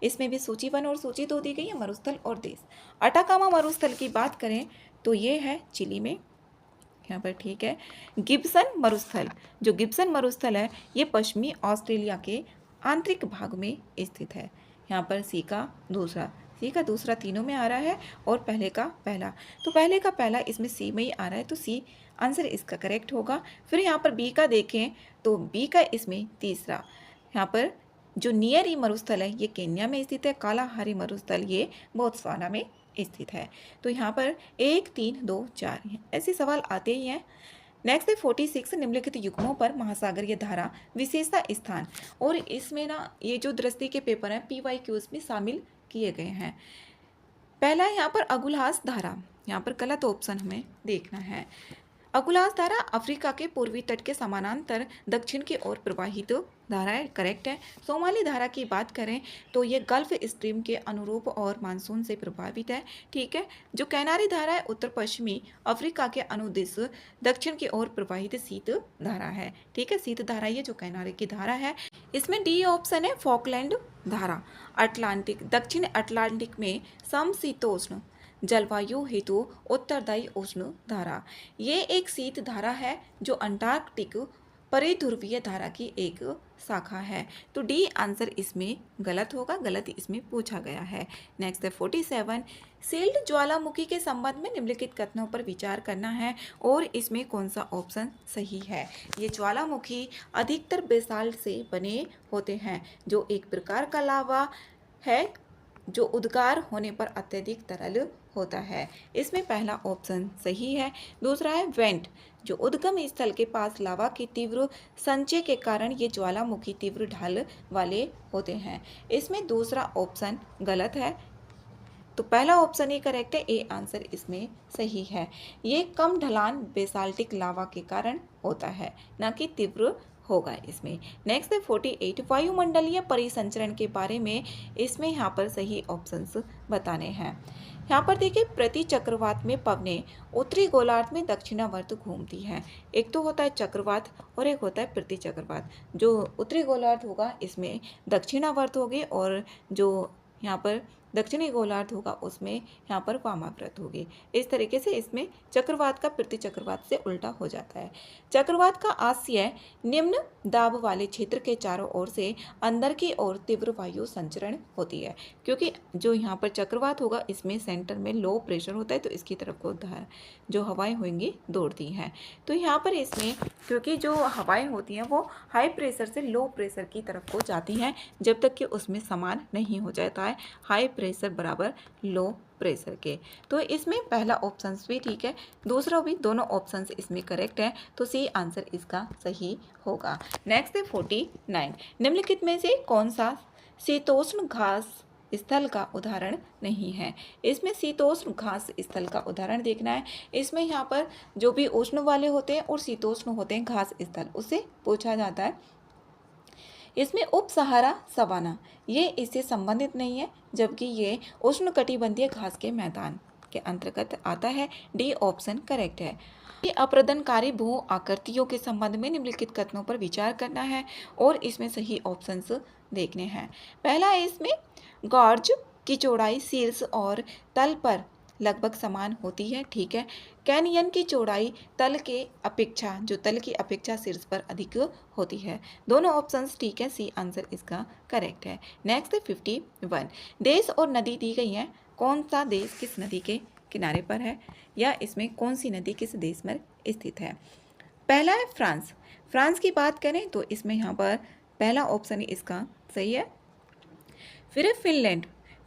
इसमें भी सूची 1 और सूची 2 दी गई है, मरुस्थल और देश। अटाकामा मरुस्थल की बात करें तो ये है चिली में, यहाँ पर ठीक है। गिब्सन मरुस्थल, जो गिब्सन मरुस्थल है ये पश्चिमी ऑस्ट्रेलिया के आंतरिक भाग में स्थित है। यहाँ पर सी का दूसरा तीनों में आ रहा है और पहले का पहला, तो पहले का पहला इसमें सी में ही आ रहा है, तो सी आंसर इसका करेक्ट होगा। फिर यहाँ पर बी का देखें तो बी का इसमें तीसरा, यहाँ पर जो नियरी मरुस्थल है ये केन्या में स्थित है। कालाहारी मरुस्थल ये बोत्सवाना में स्थित है। तो यहाँ पर 1, 3, 2, 4 ऐसे सवाल आते ही हैं। नेक्स्ट है 46, निम्नलिखित युग्मों पर महासागरीय धारा विशेषता स्थान, और इसमें ना ये जो दृष्टि के पेपर हैं PYQs में शामिल किए गए हैं। पहला है यहाँ पर अगुलहास धारा, यहाँ पर गलत ऑप्शन हमें देखना है। अकुलास धारा अफ्रीका के पूर्वी तट के समानांतर दक्षिण की ओर प्रवाहित धारा है, करेक्ट है। सोमाली धारा की बात करें तो ये गल्फ स्ट्रीम के अनुरूप और मानसून से प्रभावित है, ठीक है। जो कैनारी धारा है उत्तर पश्चिमी अफ्रीका के अनुदिश दक्षिण की ओर प्रवाहित शीत धारा है, ठीक है। शीत धारा ये जो कैनारी की धारा है। इसमें डी ऑप्शन है फॉकलैंड धारा। अटलांटिक दक्षिण अटलांटिक में समशीतोष्ण जलवायु हेतु उत्तरदायी उष्ण धारा, ये एक शीत धारा है जो अंटार्कटिक परिध्रुवीय धारा की एक शाखा है। तो डी आंसर इसमें गलत होगा, गलत इसमें पूछा गया है। नेक्स्ट है 47, सील्ड ज्वालामुखी के संबंध में निम्नलिखित कथनों पर विचार करना है और इसमें कौन सा ऑप्शन सही है। ये ज्वालामुखी अधिकतर बेसाल्ट से बने होते हैं जो एक प्रकार का लावा है जो उद्गार होने पर अत्यधिक तरल होता है। इसमें पहला ऑप्शन सही है। दूसरा है वेंट, जो उद्गम स्थल के पास लावा के तीव्र संचय के कारण ये ज्वालामुखी तीव्र ढाल वाले होते हैं। इसमें दूसरा ऑप्शन गलत है, तो पहला ऑप्शन ही करेक्ट है, ए आंसर इसमें सही है। ये कम ढलान बेसाल्टिक लावा के कारण होता है, न कि तीव्र होगा इसमें। नेक्स्ट है 48, वायुमंडलीय परिसंचरण के बारे में इसमें यहाँ पर सही ऑप्शंस बताने हैं। यहाँ पर देखिए प्रति चक्रवात में पवनें उत्तरी गोलार्ध में दक्षिणावर्त घूमती हैं। एक तो होता है चक्रवात और एक होता है प्रति चक्रवात। जो उत्तरी गोलार्ध होगा इसमें दक्षिणावर्त होगी और जो यहाँ पर दक्षिणी गोलार्ध होगा उसमें यहाँ पर वामाव्रत होगी। इस तरीके से इसमें चक्रवात का प्रति चक्रवात से उल्टा हो जाता है। चक्रवात का आशय निम्न दाब वाले क्षेत्र के चारों ओर से अंदर की ओर तीव्र वायु संचरण होती है, क्योंकि जो यहाँ पर चक्रवात होगा इसमें सेंटर में लो प्रेशर होता है, तो इसकी तरफ को जो हवाएं होंगी दौड़ती हैं। तो यहाँ पर इसमें क्योंकि जो हवाएं होती हैं वो हाई प्रेशर से लो प्रेशर की तरफ को जाती हैं जब तक कि उसमें समान नहीं हो जाता है हाई प्रेशर बराबर लो प्रेशर के। तो इसमें पहला ऑप्शन भी ठीक है, दूसरा भी, दोनों ऑप्शंस इसमें करेक्ट है, तो सी आंसर इसका सही होगा। नेक्स्ट है 49, निम्नलिखित में से कौन सा शीतोष्ण घास स्थल का उदाहरण नहीं है। इसमें शीतोष्ण घास स्थल का उदाहरण देखना है। इसमें यहाँ पर जो भी उष्ण वाले होते हैं और शीतोष्ण होते हैं घास स्थल, उससे पूछा जाता है। इसमें उप सहारा सवाना ये इससे संबंधित नहीं है, जबकि ये उष्णकटिबंधीय घास के मैदान के अंतर्गत आता है। डी ऑप्शन करेक्ट है। ये अप्रदनकारी भू आकृतियों के संबंध में निम्नलिखित कथनों पर विचार करना है और इसमें सही ऑप्शंस देखने हैं। पहला है इसमें गॉर्ज की चौड़ाई शीर्ष और तल पर लगभग समान होती है, ठीक है। कैनियन की चौड़ाई तल की अपेक्षा शीर्ष पर अधिक होती है। दोनों ऑप्शंस ठीक है, सी आंसर इसका करेक्ट है। नेक्स्ट है 51, देश और नदी दी गई है, कौन सा देश किस नदी के किनारे पर है या इसमें कौन सी नदी किस देश में स्थित है। पहला है फ्रांस। फ्रांस की बात करें तो इसमें यहाँ पर पहला ऑप्शन इसका सही है। फिर है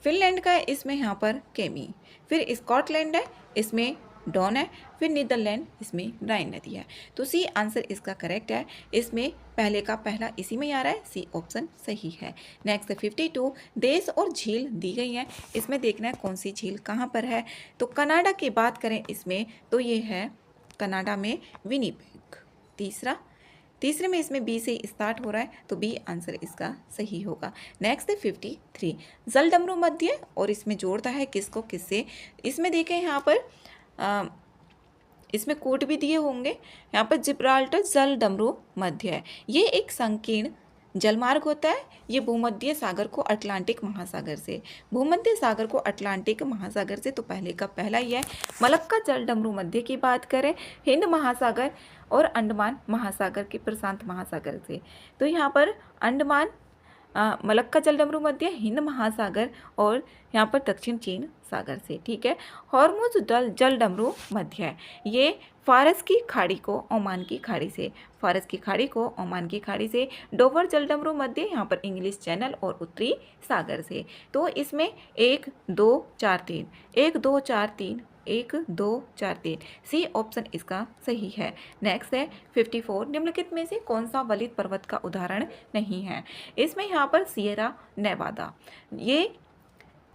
फिनलैंड का है इसमें यहाँ पर केमी। फिर स्कॉटलैंड है, इसमें डॉन है। फिर नीदरलैंड, इसमें राइन नदी है। तो सी आंसर इसका करेक्ट है। इसमें पहले का पहला इसी में आ रहा है, सी ऑप्शन सही है। नेक्स्ट है 52, देश और झील दी गई है, इसमें देखना है कौन सी झील कहाँ पर है। तो कनाडा की बात करें इसमें तो ये है कनाडा में विनिपेग। तीसरे में इसमें बी से स्टार्ट हो रहा है, तो बी आंसर इसका सही होगा। नेक्स्ट है 53, जलडमरू मध्य और इसमें जोड़ता है किसको किससे। इसमें देखें यहाँ पर इसमें कोड भी दिए होंगे। यहाँ पर जिब्राल्टर जलडमरू मध्य है, ये एक संकीर्ण जलमार्ग होता है। ये भूमध्य सागर को अटलांटिक महासागर से तो पहले का पहला ही है। मलक्का जलडमरू मध्य की बात करें हिंद महासागर और अंडमान महासागर के प्रशांत महासागर से, तो यहाँ पर अंडमान मलक्का जलडमरू मध्य हिंद महासागर और यहाँ पर दक्षिण चीन सागर से, ठीक है। हॉर्मुज जलडमरू मध्य है, ये फारस की खाड़ी को ओमान की खाड़ी से डोवर जलडमरू मध्य यहाँ पर इंग्लिश चैनल और उत्तरी सागर से। तो इसमें 1 2 4 3 सी ऑप्शन इसका सही है। नेक्स्ट है 54, निम्नलिखित में से कौन सा वलित पर्वत का उदाहरण नहीं है। इसमें यहाँ पर सिएरा नेवादा, ये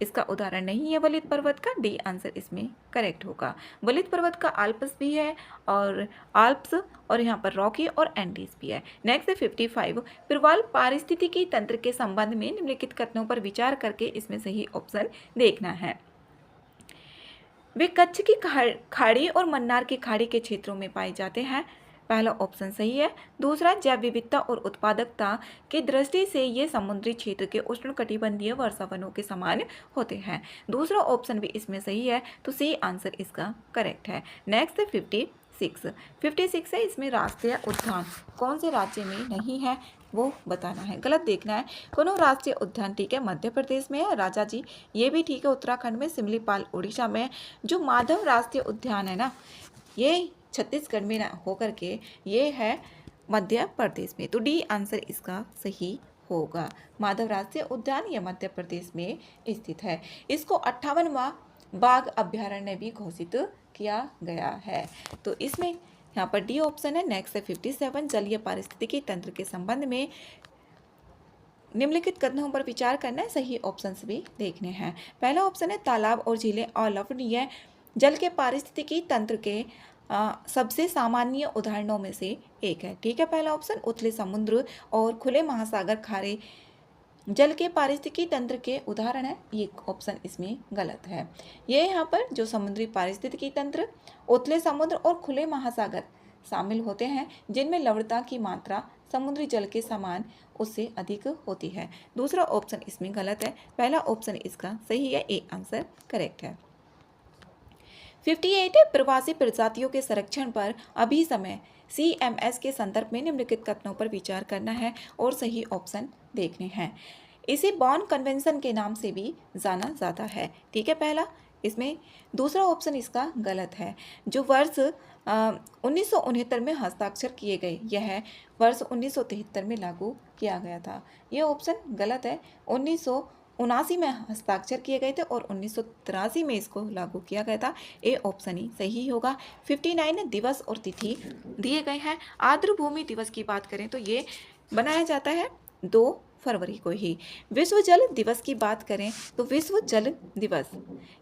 इसका उदाहरण नहीं है बलित पर्वत का, डी आंसर इसमें करेक्ट होगा। बलित पर्वत का आल्प्स भी है और आल्प्स और यहाँ पर रॉकी और एंडीज भी है। नेक्स्ट है 55, प्रवाल पारिस्थितिकी तंत्र के संबंध में निम्नलिखित कथनों पर विचार करके इसमें सही ऑप्शन देखना है। वे कच्छ की खाड़ी और मन्नार की खाड़ी के क्षेत्रों में पाए जाते हैं, पहला ऑप्शन सही है। दूसरा, जैव विविधता और उत्पादकता की दृष्टि से ये समुद्री क्षेत्र के उष्णकटिबंधीय वर्षावनों के समान होते हैं, दूसरा ऑप्शन भी इसमें सही है, तो सी आंसर इसका करेक्ट है। नेक्स्ट है 56 है, इसमें राष्ट्रीय उद्यान कौन से राज्य में नहीं है वो बताना है, गलत देखना है। कोनो राष्ट्रीय उद्यान ठीक है मध्य प्रदेश में है, राजा जी ये भी ठीक है उत्तराखंड में, सिमलीपाल उड़ीसा में। जो माधव राष्ट्रीय उद्यान है ना, ये छत्तीसगढ़ में होकर के ये है मध्य प्रदेश में, तो डी आंसर इसका सही होगा। माधव राष्ट्रीय उद्यान ये मध्य प्रदेश में स्थित है। इसको 58वां बाघ अभ्यारण्य भी घोषित किया गया है, तो इसमें यहाँ पर डी ऑप्शन है। नेक्स्ट है 57, जलीय पारिस्थितिकी तंत्र के संबंध में निम्नलिखित कथनों पर विचार करना है, सही ऑप्शंस भी देखने हैं। पहला ऑप्शन है तालाब और झीलें अवर्णनीय जल के पारिस्थितिकी तंत्र के सबसे सामान्य उदाहरणों में से एक है, ठीक है पहला ऑप्शन। उथले समुद्र और खुले महासागर खारे जल के पारिस्थितिकी तंत्र के उदाहरण है, ये ऑप्शन इसमें गलत है। ये यहाँ पर जो समुद्री पारिस्थितिकी तंत्र, उथले समुद्र और खुले महासागर शामिल होते हैं जिनमें लवणता की मात्रा समुद्री जल के समान उससे अधिक होती है, दूसरा ऑप्शन इसमें गलत है, पहला ऑप्शन इसका सही है, ए आंसर करेक्ट है। 58 प्रवासी प्रजातियों के संरक्षण पर अभी समय CMS के संदर्भ में निम्नलिखित कथनों पर विचार करना है और सही ऑप्शन देखने हैं। इसे बॉन कन्वेंशन के नाम से भी जाना जाता है, ठीक है पहला, इसमें दूसरा ऑप्शन इसका गलत है। जो वर्ष 1969 में हस्ताक्षर किए गए, यह वर्ष 1973 में लागू किया गया था, यह ऑप्शन गलत है। 1979 में हस्ताक्षर किए गए थे और 1983 में इसको लागू किया गया था, ए ऑप्शन ही सही होगा। 59 दिवस और तिथि दिए गए हैं। आर्द्रभूमि दिवस की बात करें तो ये बनाया जाता है 2 फरवरी को ही। विश्व जल दिवस की बात करें तो विश्व जल दिवस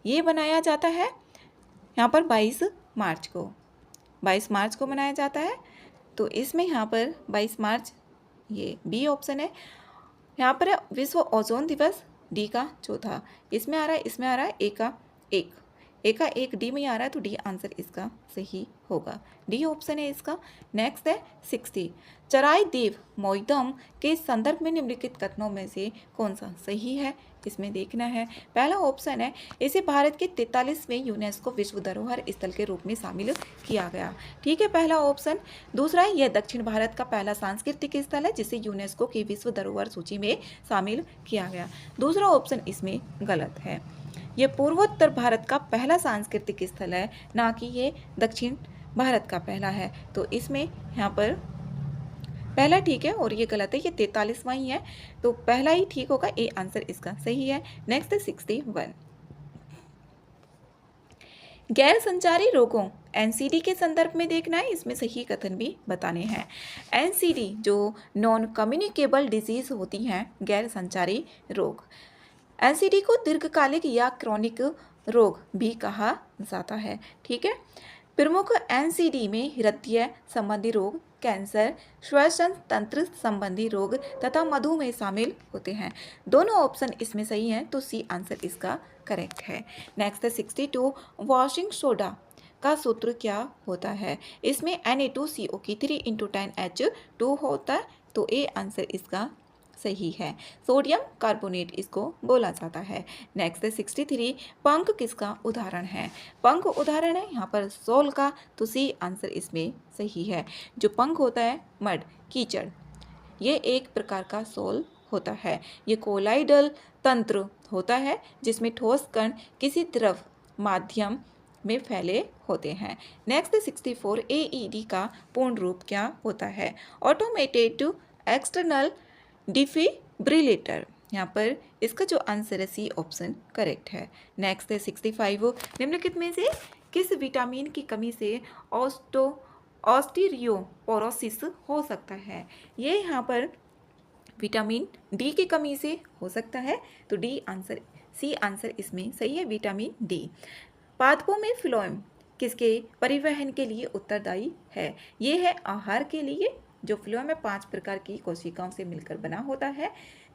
ये बनाया जाता है यहाँ पर 22 मार्च को मनाया जाता है, तो इसमें यहाँ पर 22 मार्च ये बी ऑप्शन है। यहाँ पर है विश्व ओजोन दिवस, डी का चौथा, इसमें आ रहा है ए का एक डी में आ रहा है, तो डी आंसर इसका सही होगा, डी ऑप्शन है इसका। नेक्स्ट है 60, चराई देव मोइदम के संदर्भ में निम्नलिखित कथनों में से कौन सा सही है, इसमें देखना है। पहला ऑप्शन है इसे भारत के 43वें यूनेस्को विश्व धरोहर स्थल के रूप में शामिल किया गया, ठीक है पहला ऑप्शन। दूसरा है यह दक्षिण भारत का पहला सांस्कृतिक स्थल है जिसे यूनेस्को की विश्व धरोहर सूची में शामिल किया गया, दूसरा ऑप्शन इसमें गलत है। ये पूर्वोत्तर भारत का पहला सांस्कृतिक स्थल है, ना कि ये दक्षिण भारत का पहला है, तो इसमें यहाँ पर पहला ठीक है और ये गलत है, ये 43वां ही है, तो पहला ही ठीक होगा, ए आंसर इसका सही है। नेक्स्ट है 61, गैर संचारी रोगों NCD के संदर्भ में देखना है, इसमें सही कथन भी बताने हैं। NCD जो नॉन कम्युनिकेबल डिजीज होती हैं, गैर संचारी रोग, NCD को दीर्घकालिक या क्रॉनिक रोग भी कहा जाता है, ठीक है। प्रमुख NCD में हृदय संबंधी रोग, कैंसर, श्वसन तंत्र संबंधी रोग तथा मधुमेह शामिल होते हैं, दोनों ऑप्शन इसमें सही हैं, तो सी आंसर इसका करेक्ट है। नेक्स्ट है 62, वॉशिंग सोडा का सूत्र क्या होता है, इसमें Na2CO की 3×10H2 होता है, तो ए आंसर इसका सही है, सोडियम कार्बोनेट इसको बोला जाता है। नेक्स्ट है 63, पंख किसका उदाहरण है, पंख उदाहरण है यहाँ पर सोल का, तो सी आंसर इसमें सही है। जो पंख होता है मड कीचड़, ये एक प्रकार का सोल होता है, ये कोलाइडल तंत्र होता है जिसमें ठोस कण किसी द्रव माध्यम में फैले होते हैं। नेक्स्ट 64, AED का पूर्ण रूप क्या होता है, ऑटोमेटेड एक्सटर्नल डिफिब्रिलेटर, यहाँ पर इसका जो आंसर है सी ऑप्शन करेक्ट है। नेक्स्ट है 65, निम्नलिखित में से किस विटामिन की कमी से ऑस्टियोपोरोसिस हो सकता है, ये यहाँ पर विटामिन डी की कमी से हो सकता है, तो डी आंसर सी आंसर इसमें सही है, विटामिन डी। पादपों में फ्लोएम किसके परिवहन के लिए उत्तरदायी है? ये है आहार के लिए। जो फ्लोएम में 5 प्रकार की कोशिकाओं से मिलकर बना होता है,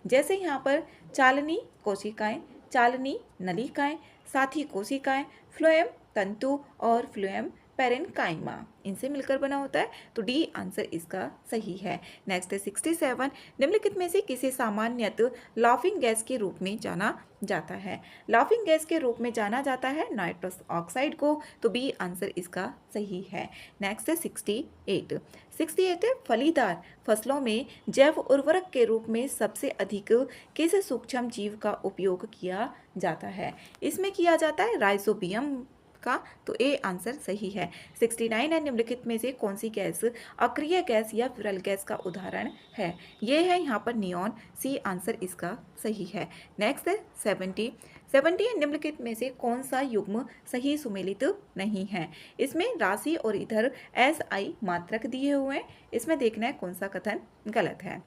जैसे यहाँ पर चालनी कोशिकाएं, चालनी नलिकाएं, साथी कोशिकाएं, फ्लोएम तंतु और फ्लोएम पैरेन्काइमा, इनसे मिलकर बना होता है। तो डी आंसर इसका सही है। नेक्स्ट है 67, निम्नलिखित में से किसे सामान्यतः लाफिंग गैस के रूप में जाना जाता है? लाफिंग गैस के रूप में जाना जाता है नाइट्रस ऑक्साइड को। तो बी आंसर इसका सही है। नेक्स्ट है 68। 68 है फलीदार फसलों में जैव उर्वरक के रूप में सबसे अधिक किस सूक्ष्म जीव का उपयोग किया जाता है? इसमें किया जाता है राइजोबियम का। तो ए आंसर सही है। 69 है, निम्नलिखित में से कौन सी गैस अक्रिय गैस या विरल गैस का उदाहरण है? ये है यहाँ पर नियॉन। सी आंसर इसका सही है। नेक्स्ट है 70। 70 है, निम्नलिखित में से कौन सा युग्म सही सुमेलित नहीं है? इसमें राशि और इधर SI मात्रक दिए हुए हैं। इसमें देखना है कौन सा कथन गलत है।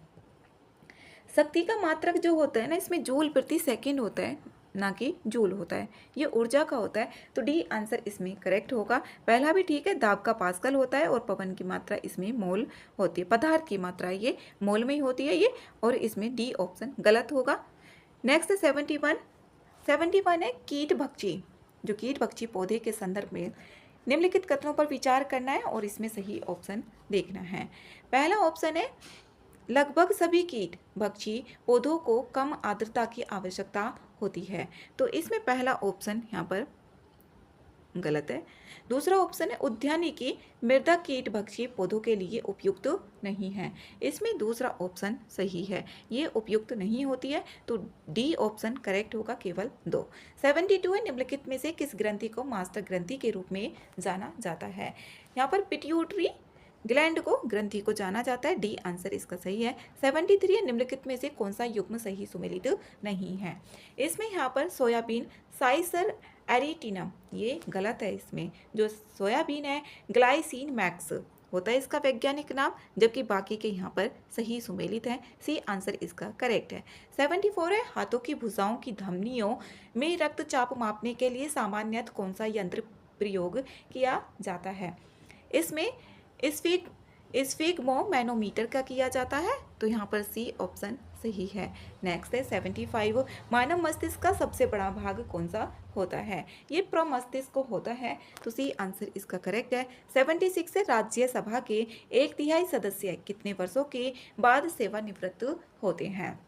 शक्ति का मात्रक जो होता है ना, इसमें जूल प्रति सेकंड होता है, ना कि जूल होता है। ये ऊर्जा का होता है। तो डी आंसर इसमें करेक्ट होगा। पहला भी ठीक है, दाब का पास्कल होता है और पवन की मात्रा इसमें मोल होती है। पदार्थ की मात्रा ये मोल में ही होती है ये, और इसमें डी ऑप्शन गलत होगा। नेक्स्ट 71। 71 है कीट भक्षी। जो कीट भक्षी पौधे के संदर्भ में निम्नलिखित कथनों पर विचार करना है और इसमें सही ऑप्शन देखना है। पहला ऑप्शन है लगभग सभी कीट भक्षी पौधों को कम आर्द्रता की आवश्यकता होती है। तो इसमें पहला ऑप्शन यहाँ पर गलत है। दूसरा ऑप्शन है उद्यानिकी मृदा कीट भक्षी पौधों के लिए उपयुक्त नहीं है। इसमें दूसरा ऑप्शन सही है, ये उपयुक्त नहीं होती है। तो डी ऑप्शन करेक्ट होगा, केवल 2। 72 है, निम्नलिखित में से किस ग्रंथि को मास्टर ग्रंथि के रूप में जाना जाता है? यहाँ पर पिट्यूटरी ग्लैंड को ग्रंथि को जाना जाता है। डी आंसर इसका सही है। 73 है, निम्नलिखित में से कौन सा युग्म सही सुमेलित नहीं है? इसमें यहाँ पर सोयाबीन साइसर एरिटिनम, ये गलत है। इसमें जो सोयाबीन है ग्लाइसिन मैक्स होता है इसका वैज्ञानिक नाम, जबकि बाकी के यहाँ पर सही सुमेलित है। सी आंसर इसका करेक्ट है। 74 है हाथों की भुजाओं की धमनियों में रक्तचाप मापने के लिए सामान्यतः कौन सा यंत्र प्रयोग किया जाता है? इसमें स्फिग्मोमैनोमीटर का किया जाता है। तो यहाँ पर सी ऑप्शन सही है। नेक्स्ट है 75, मानव मस्तिष्क का सबसे बड़ा भाग कौन सा होता है? ये प्रमस्तिष्क होता है। तो सी आंसर इसका करेक्ट है। 76 है राज्यसभा के 1/3 सदस्य कितने वर्षों के बाद सेवानिवृत्त होते हैं?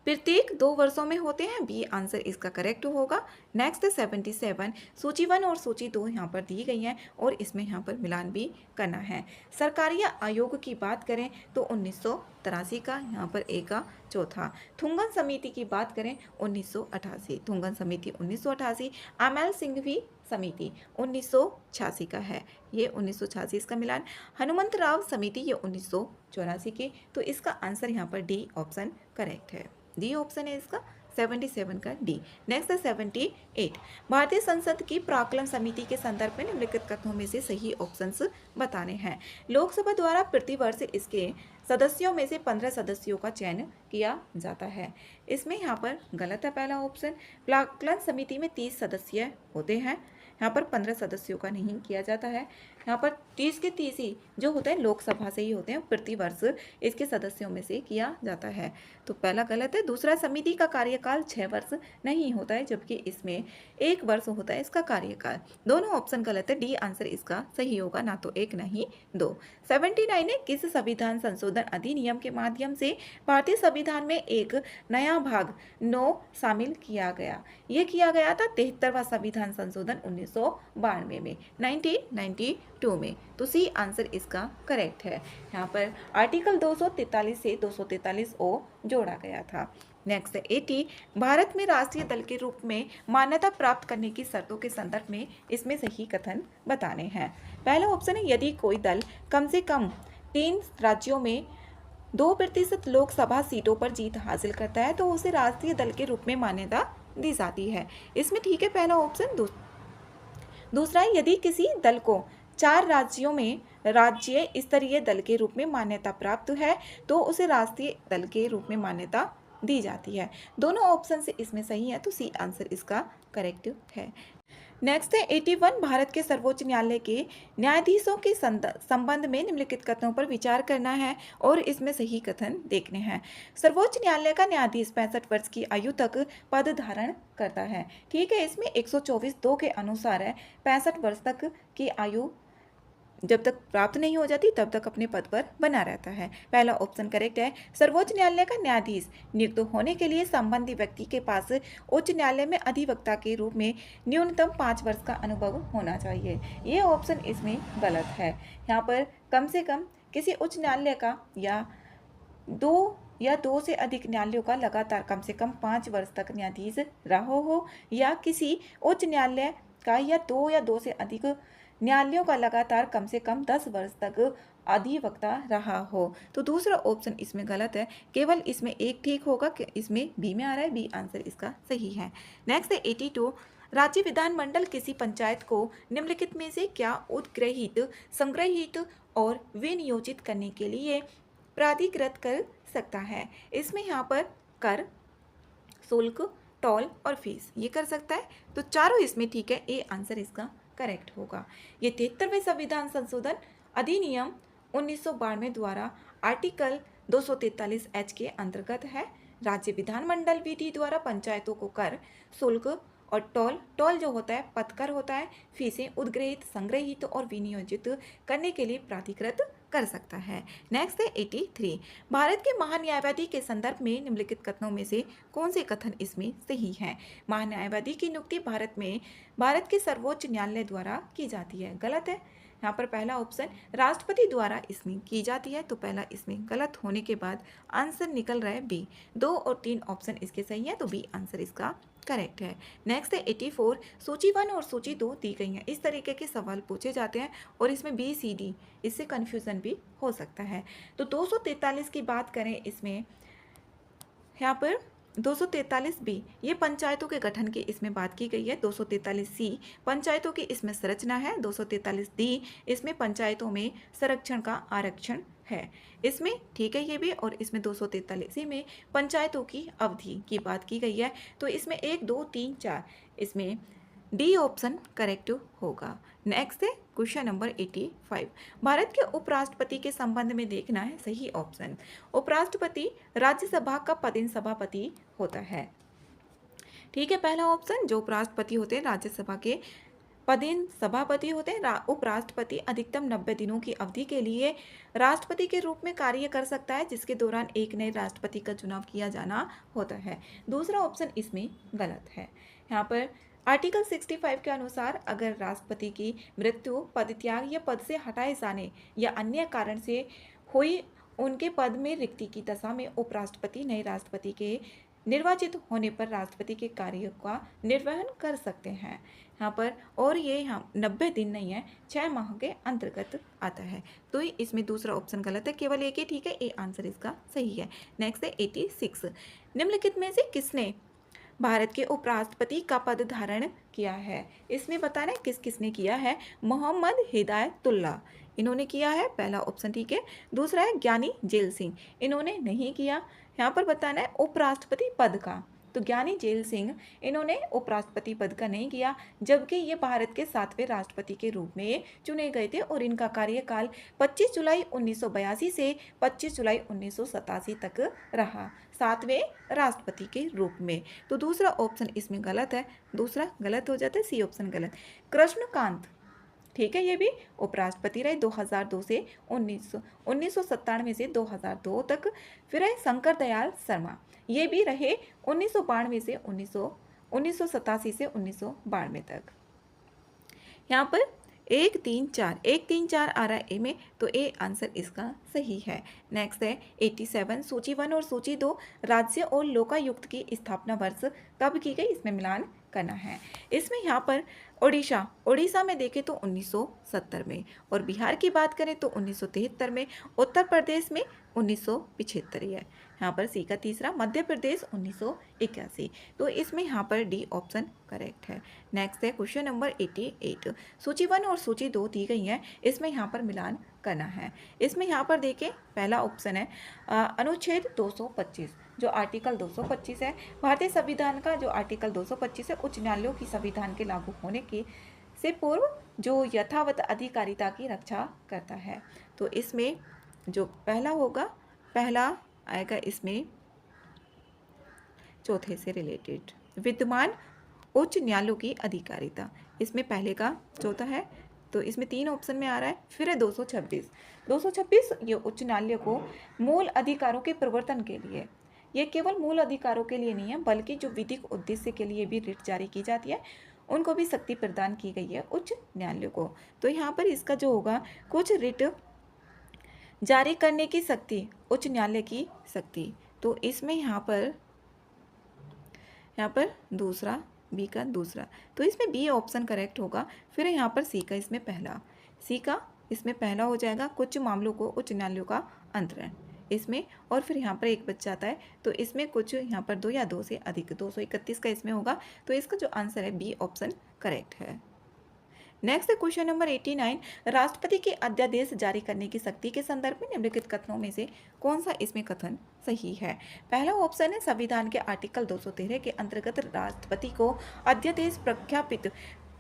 प्रत्येक 2 वर्षों में होते हैं। बी आंसर इसका करेक्ट होगा। नेक्स्ट 77, सूची 1 और सूची 2 यहाँ पर दी गई हैं और इसमें यहाँ पर मिलान भी करना है। सरकारी आयोग की बात करें तो 1983 का यहाँ पर ए का चौथा। थुंगन समिति की बात करें 1988, थुंगन समिति 1988। अमल सिंघवी समिति 1986 का है, ये 1986 इसका मिलान। हनुमंतराव समिति ये 1984 की। तो इसका आंसर यहाँ पर डी ऑप्शन करेक्ट है। डी ऑप्शन है इसका 77 का डी। नेक्स्ट है 78, भारतीय संसद की प्राक्कलन समिति के संदर्भ में निम्नलिखित कथनों में से सही ऑप्शंस बताने हैं। लोकसभा द्वारा प्रतिवर्ष इसके सदस्यों में से 15 सदस्यों का चयन किया जाता है। इसमें यहाँ पर गलत है पहला ऑप्शन। प्राक्कलन समिति में 30 सदस्य होते हैं, यहाँ पर 15 सदस्यों का नहीं किया जाता है। यहाँ पर 30 के 30 ही जो होते हैं लोकसभा से ही होते हैं, प्रतिवर्ष इसके सदस्यों में से किया जाता है। तो पहला गलत है। दूसरा, समिति का कार्यकाल 6 वर्ष नहीं होता है, जबकि इसमें 1 वर्ष होता है इसका कार्यकाल। दोनों ऑप्शन गलत है। डी आंसर इसका सही होगा, ना तो 1 नहीं 2। 79 है किस संविधान संशोधन अधिनियम के माध्यम से भारतीय संविधान में एक नया भाग 9 शामिल किया गया? ये किया गया था 73वां संविधान संशोधन 1992 में, 1992 में। तो सी आंसर इसका करेक्ट है। यहाँ पर आर्टिकल 243 से 243 ओ जोड़ा गया था। नेक्स्ट 80, भारत में राष्ट्रीय दल के रूप में मान्यता प्राप्त करने की शर्तों के संदर्भ में इसमें सही कथन बताने हैं। पहला ऑप्शन है यदि कोई दल कम से कम 3 राज्यों में 2% लोकसभा सीटों पर जीत हासिल करता है तो उसे राष्ट्रीय दल के रूप में मान्यता दी जाती है। इसमें ठीक है पहला ऑप्शन। दूसरा, यदि किसी दल को 4 राज्यों में राज्य स्तरीय दल के रूप में मान्यता प्राप्त है तो उसे राष्ट्रीय दल के रूप में मान्यता दी जाती है। दोनों ऑप्शन से इसमें सही है, तो सी आंसर इसका करेक्ट है। नेक्स्ट है 81, भारत के सर्वोच्च न्यायालय के न्यायाधीशों के संबंध में निम्नलिखित कथनों पर विचार करना है और इसमें सही कथन देखने हैं। सर्वोच्च न्यायालय का न्यायाधीश 65 वर्ष की आयु तक पद धारण करता है। ठीक है, इसमें 124(2) के अनुसार है 65 वर्ष तक की आयु जब तक प्राप्त नहीं हो जाती तब तक अपने पद पर बना रहता है। पहला ऑप्शन करेक्ट है। सर्वोच्च न्यायालय का न्यायाधीश नियुक्त होने के लिए संबंधी व्यक्ति के पास उच्च न्यायालय में अधिवक्ता के रूप में न्यूनतम 5 वर्ष का अनुभव होना चाहिए। ये ऑप्शन इसमें गलत है। यहाँ पर कम से कम किसी उच्च न्यायालय का या दो से अधिक न्यायालयों का लगातार कम से कम 5 वर्ष तक न्यायाधीश रहा हो, या किसी उच्च न्यायालय का या दो से अधिक न्यायालयों का लगातार कम से कम 10 वर्ष तक अधिवक्ता रहा हो। तो दूसरा ऑप्शन इसमें गलत है, केवल इसमें एक ठीक होगा कि इसमें बी में आ रहा है, बी आंसर इसका सही है। नेक्स्ट है 82, राज्य विधानमंडल किसी पंचायत को निम्नलिखित में से क्या उद्ग्रहित, संग्रहित और विनियोजित करने के लिए प्राधिकृत कर सकता है। इसमें यहाँ पर कर, शुल्क, टोल और फीस ये कर सकता है, तो चारों इसमें ठीक है, ए आंसर इसका करेक्ट होगा। ये 73वें संविधान संशोधन अधिनियम 1992 द्वारा आर्टिकल 243H के अंतर्गत है। राज्य विधानमंडल विधि द्वारा पंचायतों को कर, शुल्क और टोल जो होता है पदकर होता है, फीसें उद्ग्रहित, संग्रहित और विनियोजित करने के लिए प्राधिकृत कर सकता है। नेक्स्ट है 83, भारत के महान्यायवादी के संदर्भ में निम्नलिखित कथनों में से कौन से कथन इसमें सही है। महान्यायवादी की नियुक्ति भारत के सर्वोच्च न्यायालय द्वारा की जाती है। गलत है। यहाँ पर पहला ऑप्शन राष्ट्रपति द्वारा इसमें की जाती है, तो पहला इसमें गलत होने के बाद आंसर निकल रहा है बी। 2 और 3 ऑप्शन इसके सही है, तो बी आंसर इसका करेक्ट है। नेक्स्ट है 84, सूची 1 और सूची 2 दी गई हैं। इस तरीके के सवाल पूछे जाते हैं और इसमें बी सी डी, इससे कन्फ्यूजन भी हो सकता है। तो 243 की बात करें, इसमें यहाँ पर 243B ये पंचायतों के गठन की इसमें बात की गई है। 243C पंचायतों की इसमें संरचना है। 243D इसमें पंचायतों में संरक्षण का आरक्षण है इसमें, ठीक है ये भी। और इसमें 243C में पंचायतों की अवधि की बात की गई है। तो इसमें 1, 2, 3, 4 इसमें डी ऑप्शन करेक्ट होगा। नेक्स्ट है क्वेश्चन नंबर 85, भारत के उपराष्ट्रपति के संबंध में देखना है सही ऑप्शन। उपराष्ट्रपति राज्यसभा का पदेन सभापति होता है। ठीक है, पहला ऑप्शन जो उपराष्ट्रपति होते हैं राज्यसभा के पदेन सभापति होते हैं। उपराष्ट्रपति अधिकतम 90 दिनों की अवधि के लिए राष्ट्रपति के रूप में कार्य कर सकता है, जिसके दौरान एक नए राष्ट्रपति का चुनाव किया जाना होता है। दूसरा ऑप्शन इसमें गलत है। यहाँ पर आर्टिकल 65 के अनुसार अगर राष्ट्रपति की मृत्यु, पदत्याग या पद से हटाए जाने या अन्य कारण से हुई, उनके पद में रिक्ति की दशा में उपराष्ट्रपति नए राष्ट्रपति के निर्वाचित होने पर राष्ट्रपति के कार्य का निर्वहन कर सकते हैं। यहाँ पर और ये यहाँ 90 दिन नहीं है, 6 माह के अंतर्गत आता है। तो इसमें दूसरा ऑप्शन गलत है, केवल एक ही ठीक है, ए आंसर इसका सही है। नेक्स्ट है 86, निम्नलिखित में से किसने भारत के उपराष्ट्रपति का पद धारण किया है। इसमें बताना है किस किसने किया है। मोहम्मद हिदायतुल्लाह इन्होंने किया है, पहला ऑप्शन ठीक है। दूसरा है ज्ञानी जेल सिंह, इन्होंने नहीं किया। यहाँ पर बताना है उपराष्ट्रपति पद का, तो ज्ञानी जेल सिंह इन्होंने उपराष्ट्रपति पद का नहीं किया, जबकि ये भारत के 7वें राष्ट्रपति के रूप में चुने गए थे और इनका कार्यकाल 25 जुलाई 1982 से 25 जुलाई 1987 तक रहा, 7वें राष्ट्रपति के रूप में। तो दूसरा ऑप्शन इसमें गलत है, दूसरा गलत हो जाता है, सी ऑप्शन गलत। कृष्णकांत ठीक है, ये भी उपराष्ट्रपति रहे 2002 से 1997 से 2002 तक। फिर है शंकर दयाल शर्मा, ये भी रहे 1992 से 1987 से 1992 तक। यहाँ पर 1, 3, 4 आ रहा है ए में, तो ए आंसर इसका सही है। नेक्स्ट है 87, सूची 1 और सूची 2 राज्य और लोकायुक्त की स्थापना वर्ष कब की गई, इसमें मिलान करना है। इसमें यहाँ पर ओडिशा, ओडिशा में देखें तो 1970 में, और बिहार की बात करें तो 1973 में, उत्तर प्रदेश में 1975 है। यहाँ पर सी का तीसरा, मध्य प्रदेश 1981। तो इसमें यहाँ पर डी ऑप्शन करेक्ट है। नेक्स्ट है क्वेश्चन नंबर 88। सूची 1 और सूची 2 दी गई है, इसमें यहाँ पर मिलान करना है। इसमें यहाँ पर देखें पहला ऑप्शन है अनुच्छेद 225, जो आर्टिकल 225 है, भारतीय संविधान का जो आर्टिकल 225 है, उच्च न्यायालयों की संविधान के लागू होने की से पूर्व जो यथावत अधिकारिता की रक्षा करता है। तो इसमें जो पहला होगा, पहला आएगा इसमें चौथे से रिलेटेड, विद्यमान उच्च न्यायालयों की अधिकारिता, इसमें पहले का चौथा है। तो इसमें 3 ऑप्शन में आ रहा है। फिर है 226 ये उच्च न्यायालय को मूल अधिकारों के प्रवर्तन के लिए, ये केवल मूल अधिकारों के लिए नहीं है बल्कि जो विधिक उद्देश्य के लिए भी रिट जारी की जाती है उनको भी शक्ति प्रदान की गई है उच्च न्यायालय को। तो यहाँ पर इसका जो होगा, कुछ रिट जारी करने की शक्ति उच्च न्यायालय की शक्ति, तो इसमें यहाँ पर दूसरा, बी का दूसरा, तो इसमें बी ऑप्शन करेक्ट होगा। फिर यहाँ पर सी का इसमें पहला, सी का इसमें पहला हो जाएगा, कुछ मामलों को उच्च न्यायालयों का अंतरण इसमें, और फिर यहाँ पर एक बच जाता है, तो इसमें कुछ यहाँ पर 2 या 2 से अधिक, 231 का इसमें होगा। तो इसका जो आंसर है बी ऑप्शन करेक्ट है। नेक्स्ट है क्वेश्चन नंबर 89। राष्ट्रपति के अध्यादेश जारी करने की शक्ति के संदर्भ में निम्नलिखित कथनों में से कौन सा इसमें कथन सही है? पहला ऑप्शन है संविधान के आर्टिकल 213 के अंतर्गत राष्ट्रपति को अध्यादेश प्रख्यापित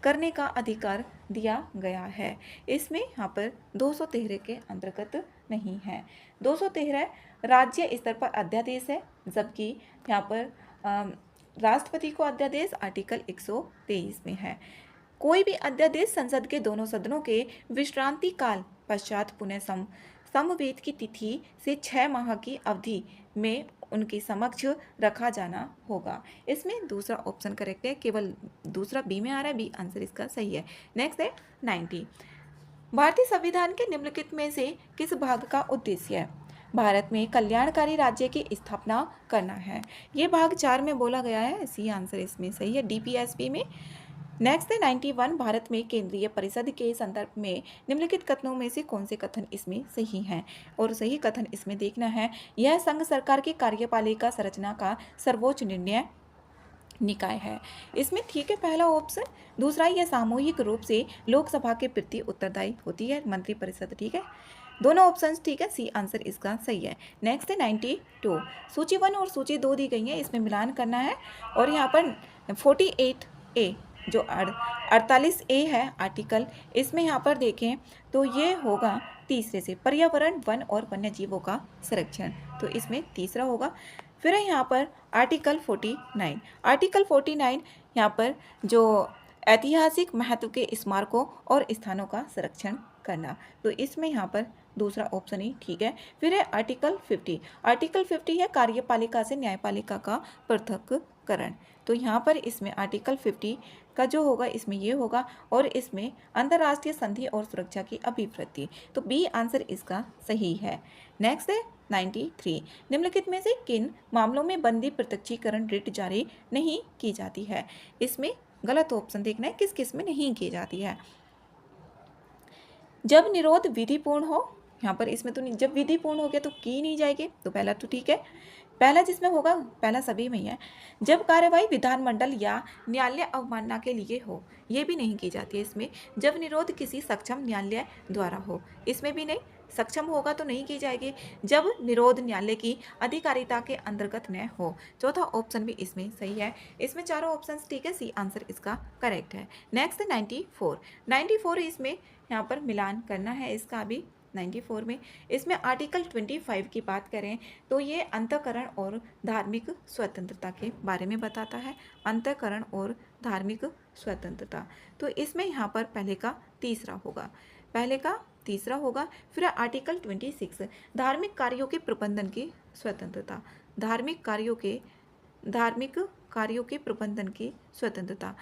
करने का अधिकार दिया गया है। इसमें यहाँ पर 213 के अंतर्गत नहीं है। 213 राज्य स्तर पर अध्यादेश है, जबकि यहाँ पर राष्ट्रपति को अध्यादेश आर्टिकल 123 में है। कोई भी अध्यादेश संसद के दोनों सदनों के विश्रांति काल पश्चात पुनः समवेत की तिथि से 6 माह की अवधि में उनके समक्ष रखा जाना होगा। इसमें दूसरा ऑप्शन करेक्ट है, केवल दूसरा बी में आ रहा है, बी आंसर इसका सही है। नेक्स्ट है 90। भारतीय संविधान के निम्नलिखित में से किस भाग का उद्देश्य है? भारत में कल्याणकारी राज्य की स्थापना करना है। ये भाग 4 में बोला गया है, सी आंसर इसमें सही है, डीपीएसपी में। नेक्स्ट है 91। भारत में केंद्रीय परिषद के संदर्भ में निम्नलिखित कथनों में से कौन से कथन इसमें सही हैं? और सही कथन इसमें देखना है, यह संघ सरकार की कार्यपालिका संरचना का सर्वोच्च निर्णय निकाय है। इसमें ठीक है पहला ऑप्शन। दूसरा, यह सामूहिक रूप से लोकसभा के प्रति उत्तरदायी होती है, मंत्री परिषद, ठीक है। दोनों ऑप्शंस ठीक है, सी आंसर इसका सही है। नेक्स्ट है 92। सूची 1 और सूची 2 दी गई है, इसमें मिलान करना है। और यहाँ पर 48A जो 48A है आर्टिकल, इसमें यहाँ पर देखें तो ये होगा तीसरे से, पर्यावरण, वन और वन्य जीवों का संरक्षण, तो इसमें तीसरा होगा। फिर है यहाँ पर आर्टिकल 49। आर्टिकल 49 यहाँ पर जो ऐतिहासिक महत्व के स्मारकों और स्थानों का संरक्षण करना, तो इसमें यहाँ पर दूसरा ऑप्शन ही ठीक है। फिर है आर्टिकल 50। आर्टिकल 50 है कार्यपालिका से न्यायपालिका का पृथक्करण, तो यहाँ पर इसमें आर्टिकल 50 का जो होगा इसमें ये होगा, और इसमें अंतर्राष्ट्रीय संधि और सुरक्षा की अभिवृद्धि, तो बी आंसर इसका सही है। नेक्स्ट है 93। निम्नलिखित में से किन मामलों में बंदी प्रत्यक्षीकरण रिट जारी नहीं की जाती है? इसमें गलत ऑप्शन देखना है, किस किस में नहीं की जाती है। जब निरोध विधिपूर्ण हो, यहाँ पर इसमें तो नहीं, जब विधिपूर्ण हो गया तो की नहीं जाएगी, तो पहला तो ठीक है, पहला जिसमें होगा, पहला सभी में ही है। जब कार्यवाही विधानमंडल या न्यायालय अवमानना के लिए हो, ये भी नहीं की जाती है इसमें। जब निरोध किसी सक्षम न्यायालय द्वारा हो, इसमें भी नहीं, सक्षम होगा तो नहीं की जाएगी। जब निरोध न्यायालय की अधिकारिता के अंतर्गत न हो, चौथा ऑप्शन भी इसमें सही है। इसमें चारों ऑप्शन ठीक है, सी आंसर इसका करेक्ट है। नेक्स्ट 94 इसमें यहाँ पर मिलान करना है इसका भी। 94 में इसमें आर्टिकल 25 की बात करें तो ये अंतःकरण और धार्मिक स्वतंत्रता के बारे में बताता है। अंतःकरण और धार्मिक स्वतंत्रता, तो इसमें यहाँ पर पहले का तीसरा होगा। फिर आर्टिकल 26 धार्मिक कार्यों के प्रबंधन की स्वतंत्रता, धार्मिक कार्यों के प्रबंधन की स्वतंत्रता,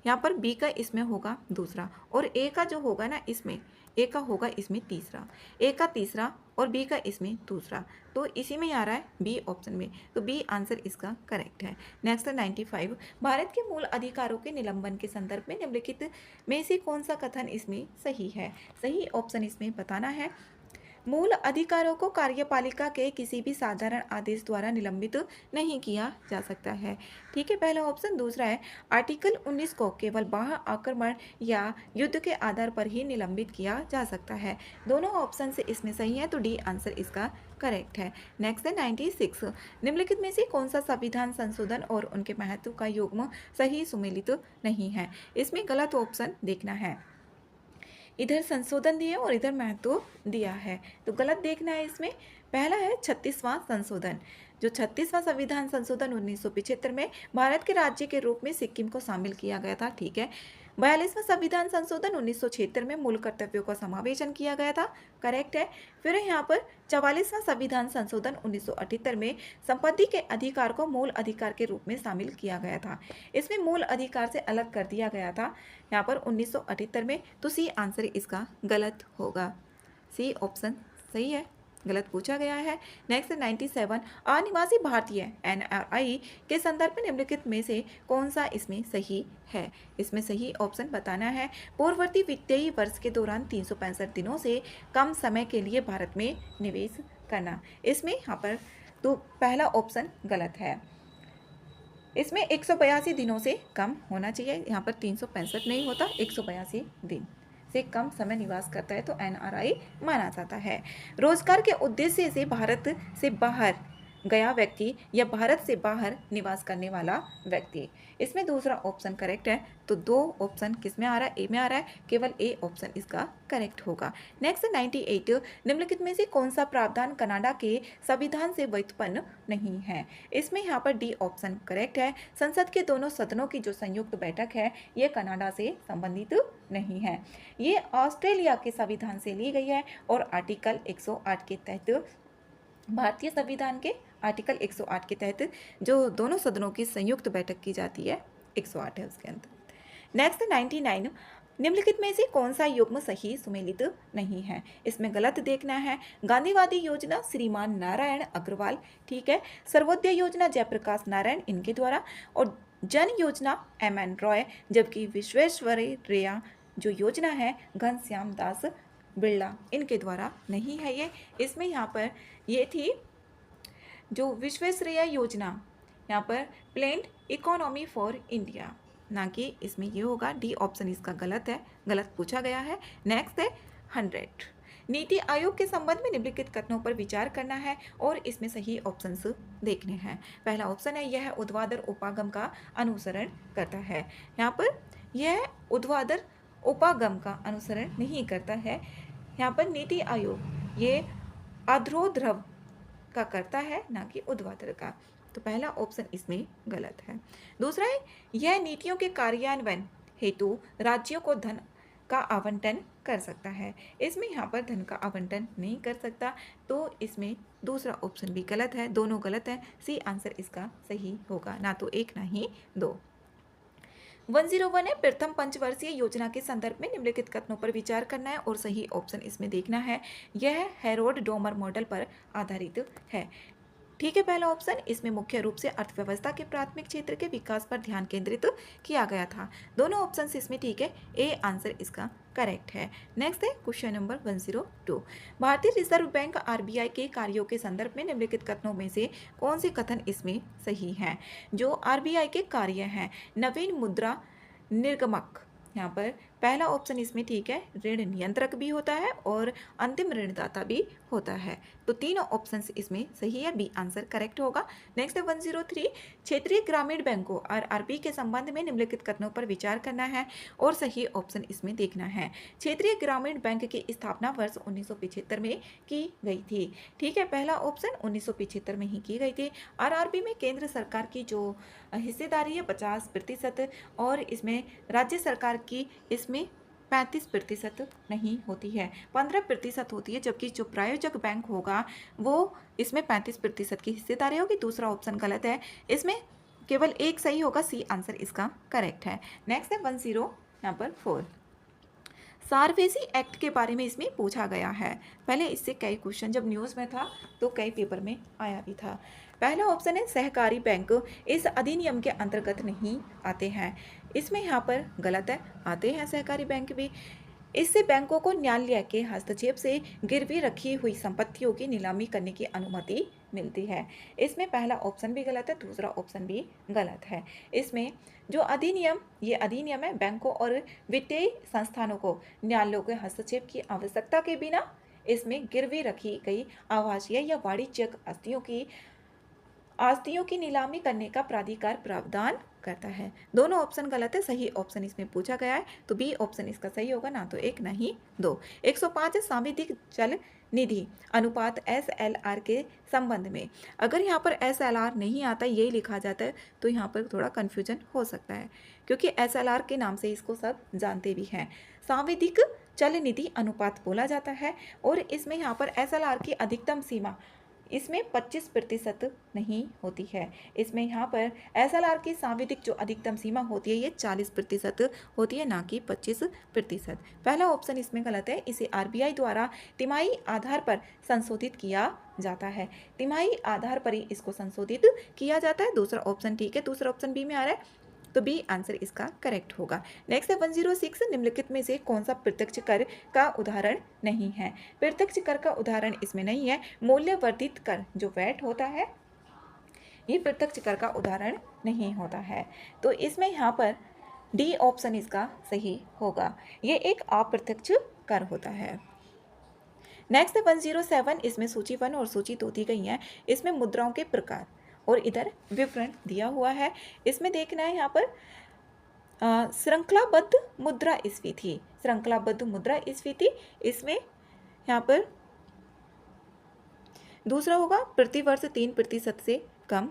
यहाँ पर बी का इसमें होगा दूसरा, और ए का जो होगा ना, इसमें ए का होगा इसमें तीसरा, ए का तीसरा और बी का इसमें दूसरा, तो इसी में आ रहा है बी ऑप्शन में, तो बी आंसर इसका करेक्ट है। नेक्स्ट है 95, भारत के मूल अधिकारों के निलंबन के संदर्भ में निम्नलिखित में से कौन सा कथन इसमें सही है? सही ऑप्शन इसमें बताना है। मूल अधिकारों को कार्यपालिका के किसी भी साधारण आदेश द्वारा निलंबित नहीं किया जा सकता है। ठीक है, पहला ऑप्शन। दूसरा है आर्टिकल 19 को केवल बाह्य आक्रमण या युद्ध के आधार पर ही निलंबित किया जा सकता है। दोनों ऑप्शन से इसमें सही है, तो डी आंसर इसका करेक्ट है। नेक्स्ट है 96, निम्नलिखित में से कौन सा संविधान संशोधन और उनके महत्व का युग्म सही सुमेलित नहीं है? इसमें गलत ऑप्शन देखना है। इधर संशोधन दिए और इधर महत्व दिया है, तो गलत देखना है इसमें। पहला है 36वां संशोधन, जो 36वां संविधान संशोधन 1975 में भारत के राज्य के रूप में सिक्किम को शामिल किया गया था। ठीक है, 42वां संविधान संशोधन 1976 में मूल कर्तव्यों का समावेशन किया गया था, करेक्ट है। फिर यहाँ पर 44वां संविधान संशोधन 1978 में संपत्ति के अधिकार को मूल अधिकार के रूप में शामिल किया गया था। इसमें मूल अधिकार से अलग कर दिया गया था यहाँ पर 1978 में, तो सी आंसर इसका गलत होगा। सी ऑप्शन सही है, गलत पूछा गया है। नेक्स्ट 97, अनिवासी भारतीय NRI के संदर्भ में निम्नलिखित में से कौन सा इसमें सही है? इसमें सही ऑप्शन बताना है। पूर्ववर्ती वित्तीय वर्ष के दौरान 365 दिनों से कम समय के लिए भारत में निवेश करना, इसमें यहाँ पर तो पहला ऑप्शन गलत है। इसमें 182 दिनों से कम होना चाहिए, यहाँ पर 365 नहीं होता, 182 दिन से कम समय निवास करता है तो NRI माना जाता है। रोजगार के उद्देश्य से भारत से बाहर गया व्यक्ति या भारत से बाहर निवास करने वाला व्यक्ति, इसमें दूसरा ऑप्शन करेक्ट है। तो दो ऑप्शन किस में आ रहा है? ए में आ रहा है, केवल ए ऑप्शन इसका करेक्ट होगा। नेक्स्ट 98, निम्नलिखित में से कौन सा प्रावधान कनाडा के संविधान से व्युत्पन्न नहीं है? इसमें यहाँ पर डी ऑप्शन करेक्ट है। संसद के दोनों सदनों की जो संयुक्त बैठक है ये कनाडा से संबंधित नहीं है, ये ऑस्ट्रेलिया के संविधान से ली गई है और आर्टिकल 108 के तहत, भारतीय संविधान के आर्टिकल 108 के तहत जो दोनों सदनों की संयुक्त बैठक की जाती है 108 है उसके अंदर। नेक्स्ट 99, निम्नलिखित में से कौन सा युग्म सही सुमेलित नहीं है? इसमें गलत देखना है। गांधीवादी योजना श्रीमान नारायण अग्रवाल, ठीक है, सर्वोदय योजना जयप्रकाश नारायण इनके द्वारा, और जन योजना MN रॉय, जबकि विश्वेश्वरैया जो योजना है घनश्याम दास बिरला इनके द्वारा नहीं है ये। इसमें यहाँ पर ये थी जो विश्वेश्वरैया योजना, यहाँ पर प्लेन्ड इकोनॉमी फॉर इंडिया, ना कि इसमें ये होगा। डी ऑप्शन इसका गलत है, गलत पूछा गया है। नेक्स्ट है 100, नीति आयोग के संबंध में निम्नलिखित कथनों पर विचार करना है और इसमें सही ऑप्शंस देखने हैं। पहला ऑप्शन है यह ऊर्ध्वाधर उपागम का अनुसरण करता है, यहाँ पर यह ऊर्ध्वाधर उपागम का अनुसरण नहीं करता है। यहाँ पर नीति आयोग ये आर्द्रोध्रव का करता है, ना कि ऊर्ध्वाधर का, तो पहला ऑप्शन इसमें गलत है। दूसरा है यह नीतियों के कार्यान्वयन हेतु राज्यों को धन का आवंटन कर सकता है, इसमें यहाँ पर धन का आवंटन नहीं कर सकता, तो इसमें दूसरा ऑप्शन भी गलत है, दोनों गलत है। सी आंसर इसका सही होगा, ना तो एक ना ही दो। 101 है प्रथम पंचवर्षीय योजना के संदर्भ में निम्नलिखित कथनों पर विचार करना है और सही ऑप्शन इसमें देखना है। यह हेरोड डोमर मॉडल पर आधारित है, ठीक है, पहला ऑप्शन। इसमें मुख्य रूप से अर्थव्यवस्था के प्राथमिक क्षेत्र के विकास पर ध्यान केंद्रित किया गया था, दोनों ऑप्शन इसमें ठीक है, ए आंसर इसका करेक्ट है। नेक्स्ट है क्वेश्चन नंबर 102, भारतीय रिजर्व बैंक RBI के कार्यों के संदर्भ में निम्नलिखित कथनों में से कौन से कथन इसमें सही हैं? जो RBI के कार्य हैं, नवीन मुद्रा निर्गमक, यहाँ पर पहला ऑप्शन इसमें ठीक है, ऋण नियंत्रक भी होता है और अंतिम ऋणदाता भी होता है, तो तीनों ऑप्शंस इसमें सही है, बी आंसर करेक्ट होगा। नेक्स्ट है 103, क्षेत्रीय ग्रामीण बैंकों RRB के संबंध में निम्नलिखित कथनों पर विचार करना है और सही ऑप्शन इसमें देखना है। क्षेत्रीय ग्रामीण बैंक की स्थापना वर्ष 1975 में की गई थी, ठीक है, पहला ऑप्शन 1975 में ही की गई थी। RRB में केंद्र सरकार की जो हिस्सेदारी है 50% और इसमें राज्य सरकार की इसमें 35% नहीं होती है, 15% होती है, जबकि जो प्रायोजक बैंक होगा वो इसमें 35% की हिस्सेदारी होगी। दूसरा ऑप्शन गलत है, इसमें केवल एक सही होगा, सी आंसर इसका करेक्ट है। नेक्स्ट है 10 यहाँ पर 4, सारवेजी एक्ट के बारे में इसमें पूछा गया है। पहले इससे कई क्वेश्चन जब न्यूज़ में था तो कई पेपर में आया भी था। पहला ऑप्शन है सहकारी बैंक इस अधिनियम के अंतर्गत नहीं आते हैं। इसमें यहाँ पर गलत है, आते हैं सहकारी बैंक भी। इससे बैंकों को न्यायालय के हस्तक्षेप से गिरवी रखी हुई संपत्तियों की नीलामी करने की अनुमति मिलती है। इसमें पहला ऑप्शन भी गलत है, दूसरा ऑप्शन भी गलत है। इसमें जो ये अधिनियम है बैंकों और वित्तीय संस्थानों को न्यायालयों के हस्तक्षेप की आवश्यकता के बिना इसमें गिरवी रखी गई आवासीय या वाणिज्यिक आस्तियों की नीलामी करने का प्राधिकार प्रावधान करता है। दोनों ऑप्शन गलत है, सही ऑप्शन इसमें पूछा गया है तो बी ऑप्शन इसका सही होगा, ना तो 1 ना ही 2। 105 सांविधिक चल निधि अनुपात SLR के संबंध में। अगर यहाँ पर SLR नहीं आता, यही लिखा जाता है तो यहाँ पर थोड़ा कन्फ्यूजन हो सकता है, क्योंकि SLR के नाम से इसको सब जानते भी हैं। सांविधिक चल निधि अनुपात बोला जाता है और इसमें यहाँ पर SLR की अधिकतम सीमा इसमें 25% नहीं होती है। इसमें यहाँ पर SLR की सांविधिक जो अधिकतम सीमा होती है ये 40% होती है, ना कि 25%। पहला ऑप्शन इसमें गलत है। इसे RBI द्वारा तिमाही आधार पर संशोधित किया जाता है। तिमाही आधार पर ही इसको संशोधित किया जाता है। दूसरा ऑप्शन ठीक है, दूसरा ऑप्शन बी में आ रहा है तो बी आंसर इसका करेक्ट होगा। नेक्स्ट है 106 निम्नलिखित में से कौन सा प्रत्यक्ष कर का उदाहरण नहीं है। प्रत्यक्ष कर का उदाहरण इसमें नहीं है। मूल्य वर्धित कर जो वैट होता है ये प्रत्यक्ष कर का उदाहरण नहीं होता है, तो इसमें यहाँ पर डी ऑप्शन इसका सही होगा। ये एक अप्रत्यक्ष कर होता है। नेक्स्ट है 107, इसमें सूची 1 और सूची 2 दी गई है। इसमें मुद्राओं के प्रकार और इधर विवरण दिया हुआ है। इसमें देखना है यहाँ पर श्रृंखलाबद्ध मुद्रा स्फीति, श्रृंखलाबद्ध मुद्रा स्फीति। इसमें यहाँ पर दूसरा होगा प्रतिवर्ष 3% से कम,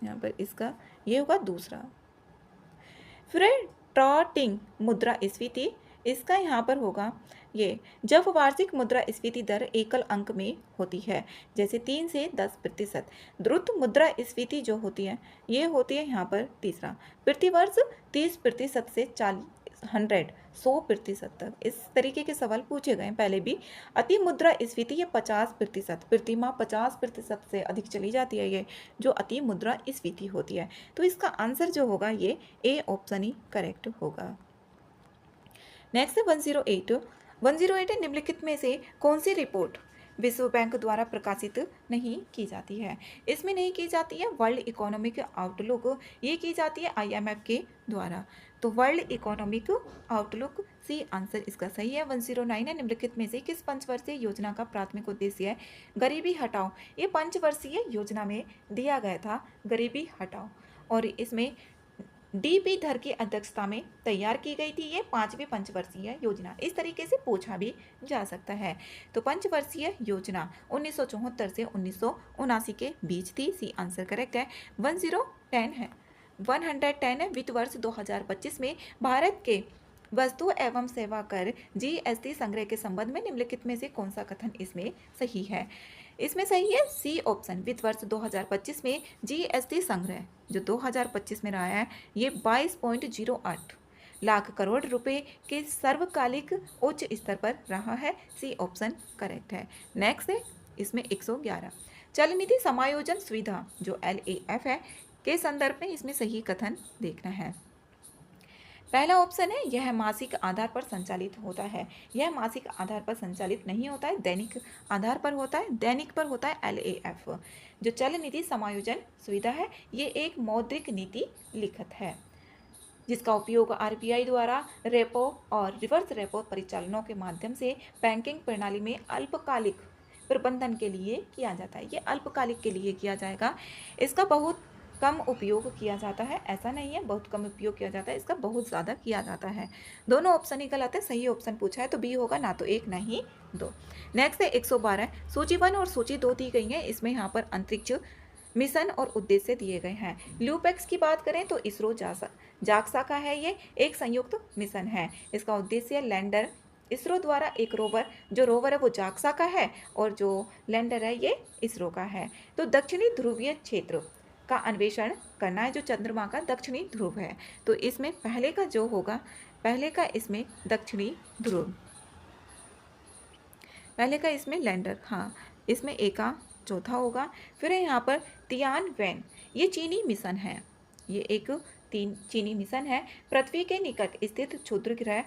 यहाँ पर इसका ये होगा दूसरा। फिर ट्रॉटिंग मुद्रा स्फीति, इसका यहाँ पर होगा ये जब वार्षिक मुद्रा स्फीति दर एकल अंक में होती है, जैसे 3 से 10%। द्रुत मुद्रा स्फीति जो होती है ये होती है यहाँ पर तीसरा, प्रतिवर्ष 30% से 100% तक। इस तरीके के सवाल पूछे गए पहले भी। अति मुद्रा स्फीति ये 50%, प्रतिमाह 50% से अधिक चली जाती है, ये जो अति मुद्रा स्फीति होती है। तो इसका आंसर जो होगा ये ए ऑप्शन ही करेक्ट होगा। नेक्स्ट है 108 निम्नलिखित में से कौन सी रिपोर्ट विश्व बैंक द्वारा प्रकाशित नहीं की जाती है। इसमें नहीं की जाती है वर्ल्ड इकोनॉमिक आउटलुक, ये की जाती है IMF के द्वारा। तो world economic outlook C answer इसका सही है। 109 है निम्नलिखित में से किस पंचवर्षीय योजना का प्राथमिक उद्देश्य है गरीबी हटाओ। ये पंचवर्षीय योजना में दिया गया था गरीबी हटाओ, और इसमें DP धर की अध्यक्षता में तैयार की गई थी ये 5वीं पंचवर्षीय योजना। इस तरीके से पूछा भी जा सकता है। तो पंचवर्षीय योजना 1974 से 1979 के बीच थी, सी आंसर करेक्ट है। 110 है वित्त वर्ष 2025 में भारत के वस्तु एवं सेवा कर GST संग्रह के संबंध में निम्नलिखित में से कौन सा कथन इसमें सही है। इसमें सही है सी ऑप्शन, वित्त वर्ष 2025 में GST संग्रह जो 2025 में रहा है ये 22.08 लाख करोड़ रुपए के सर्वकालिक उच्च स्तर पर रहा है, सी ऑप्शन करेक्ट है। नेक्स्ट है इसमें 111 चल निधि समायोजन सुविधा जो LAF है के संदर्भ में इसमें सही कथन देखना है। पहला ऑप्शन है यह मासिक आधार पर संचालित होता है। यह मासिक आधार पर संचालित नहीं होता है, दैनिक आधार पर होता है, दैनिक पर होता है LAF। जो चल निधि समायोजन सुविधा है ये एक मौद्रिक नीति लिखत है जिसका उपयोग RBI द्वारा रेपो और रिवर्स रेपो परिचालनों के माध्यम से बैंकिंग प्रणाली में अल्पकालिक प्रबंधन के लिए किया जाता है। ये अल्पकालिक के लिए किया जाएगा। इसका बहुत कम उपयोग किया जाता है, ऐसा नहीं है बहुत कम उपयोग किया जाता है, इसका बहुत ज़्यादा किया जाता है। दोनों ऑप्शन ही गलत है, सही ऑप्शन पूछा है तो बी होगा, ना तो 1 ना ही 2। नेक्स्ट है 112 सूची 1 और सूची 2 दी गई है। इसमें यहाँ पर अंतरिक्ष मिशन और उद्देश्य दिए गए हैं। ल्यूपेक्स की बात करें तो इसरो जाक्सा का है, ये एक संयुक्त मिशन है। इसका उद्देश्य लैंडर इसरो द्वारा एक रोवर, जो रोवर है वो जाक्सा का है और जो लैंडर है ये इसरो का है। तो दक्षिणी ध्रुवीय क्षेत्र का अन्वेषण करना है जो चंद्रमा का दक्षिणी ध्रुव है। तो इसमें पहले का जो होगा पहले का इसमें दक्षिणी ध्रुव, पहले का इसमें लैंडर, हाँ इसमें ए का चौथा होगा। फिर है यहाँ पर तियानवेन, ये चीनी मिशन है, ये एक चीनी मिशन है। पृथ्वी के निकट स्थित क्षुद्र ग्रह,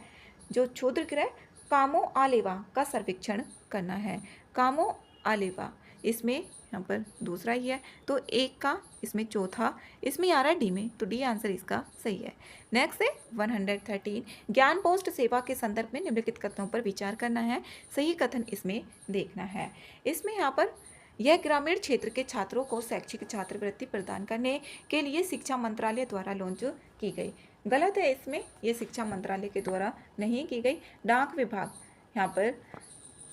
जो क्षुद्र ग्रह कामो आलेवा का सर्वेक्षण करना है। कामो आलेवा इसमें यहाँ पर दूसरा ही है, तो एक का इसमें चौथा, इसमें आ रहा है डी में, तो डी आंसर इसका सही है। नेक्स्ट है 113, ज्ञान पोस्ट सेवा के संदर्भ में निम्नलिखित कथनों पर विचार करना है, सही कथन इसमें देखना है। इसमें यहाँ पर यह ग्रामीण क्षेत्र के छात्रों को शैक्षिक छात्रवृत्ति प्रदान करने के लिए शिक्षा मंत्रालय द्वारा लॉन्च की गई। गलत है, इसमें ये शिक्षा मंत्रालय के द्वारा नहीं की गई, डाक विभाग, यहाँ पर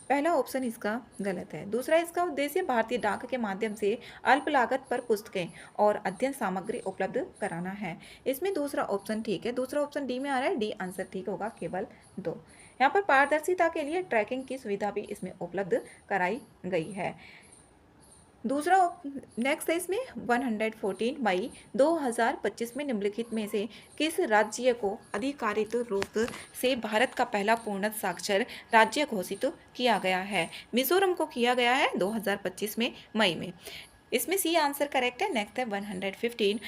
पहला ऑप्शन इसका गलत है। दूसरा, इसका उद्देश्य भारतीय डाक के माध्यम से अल्प लागत पर पुस्तकें और अध्ययन सामग्री उपलब्ध कराना है। इसमें दूसरा ऑप्शन ठीक है, दूसरा ऑप्शन डी में आ रहा है, डी आंसर ठीक होगा, केवल 2। यहाँ पर पारदर्शिता के लिए ट्रैकिंग की सुविधा भी इसमें उपलब्ध कराई गई है। दूसरा नेक्स्ट है इसमें 114, मई 2025 में निम्नलिखित में से किस राज्य को आधिकारिक रूप से भारत का पहला पूर्ण साक्षर राज्य घोषित किया गया है? मिजोरम को किया गया है 2025 में मई में। इसमें सी आंसर करेक्ट है। नेक्स्ट है 115,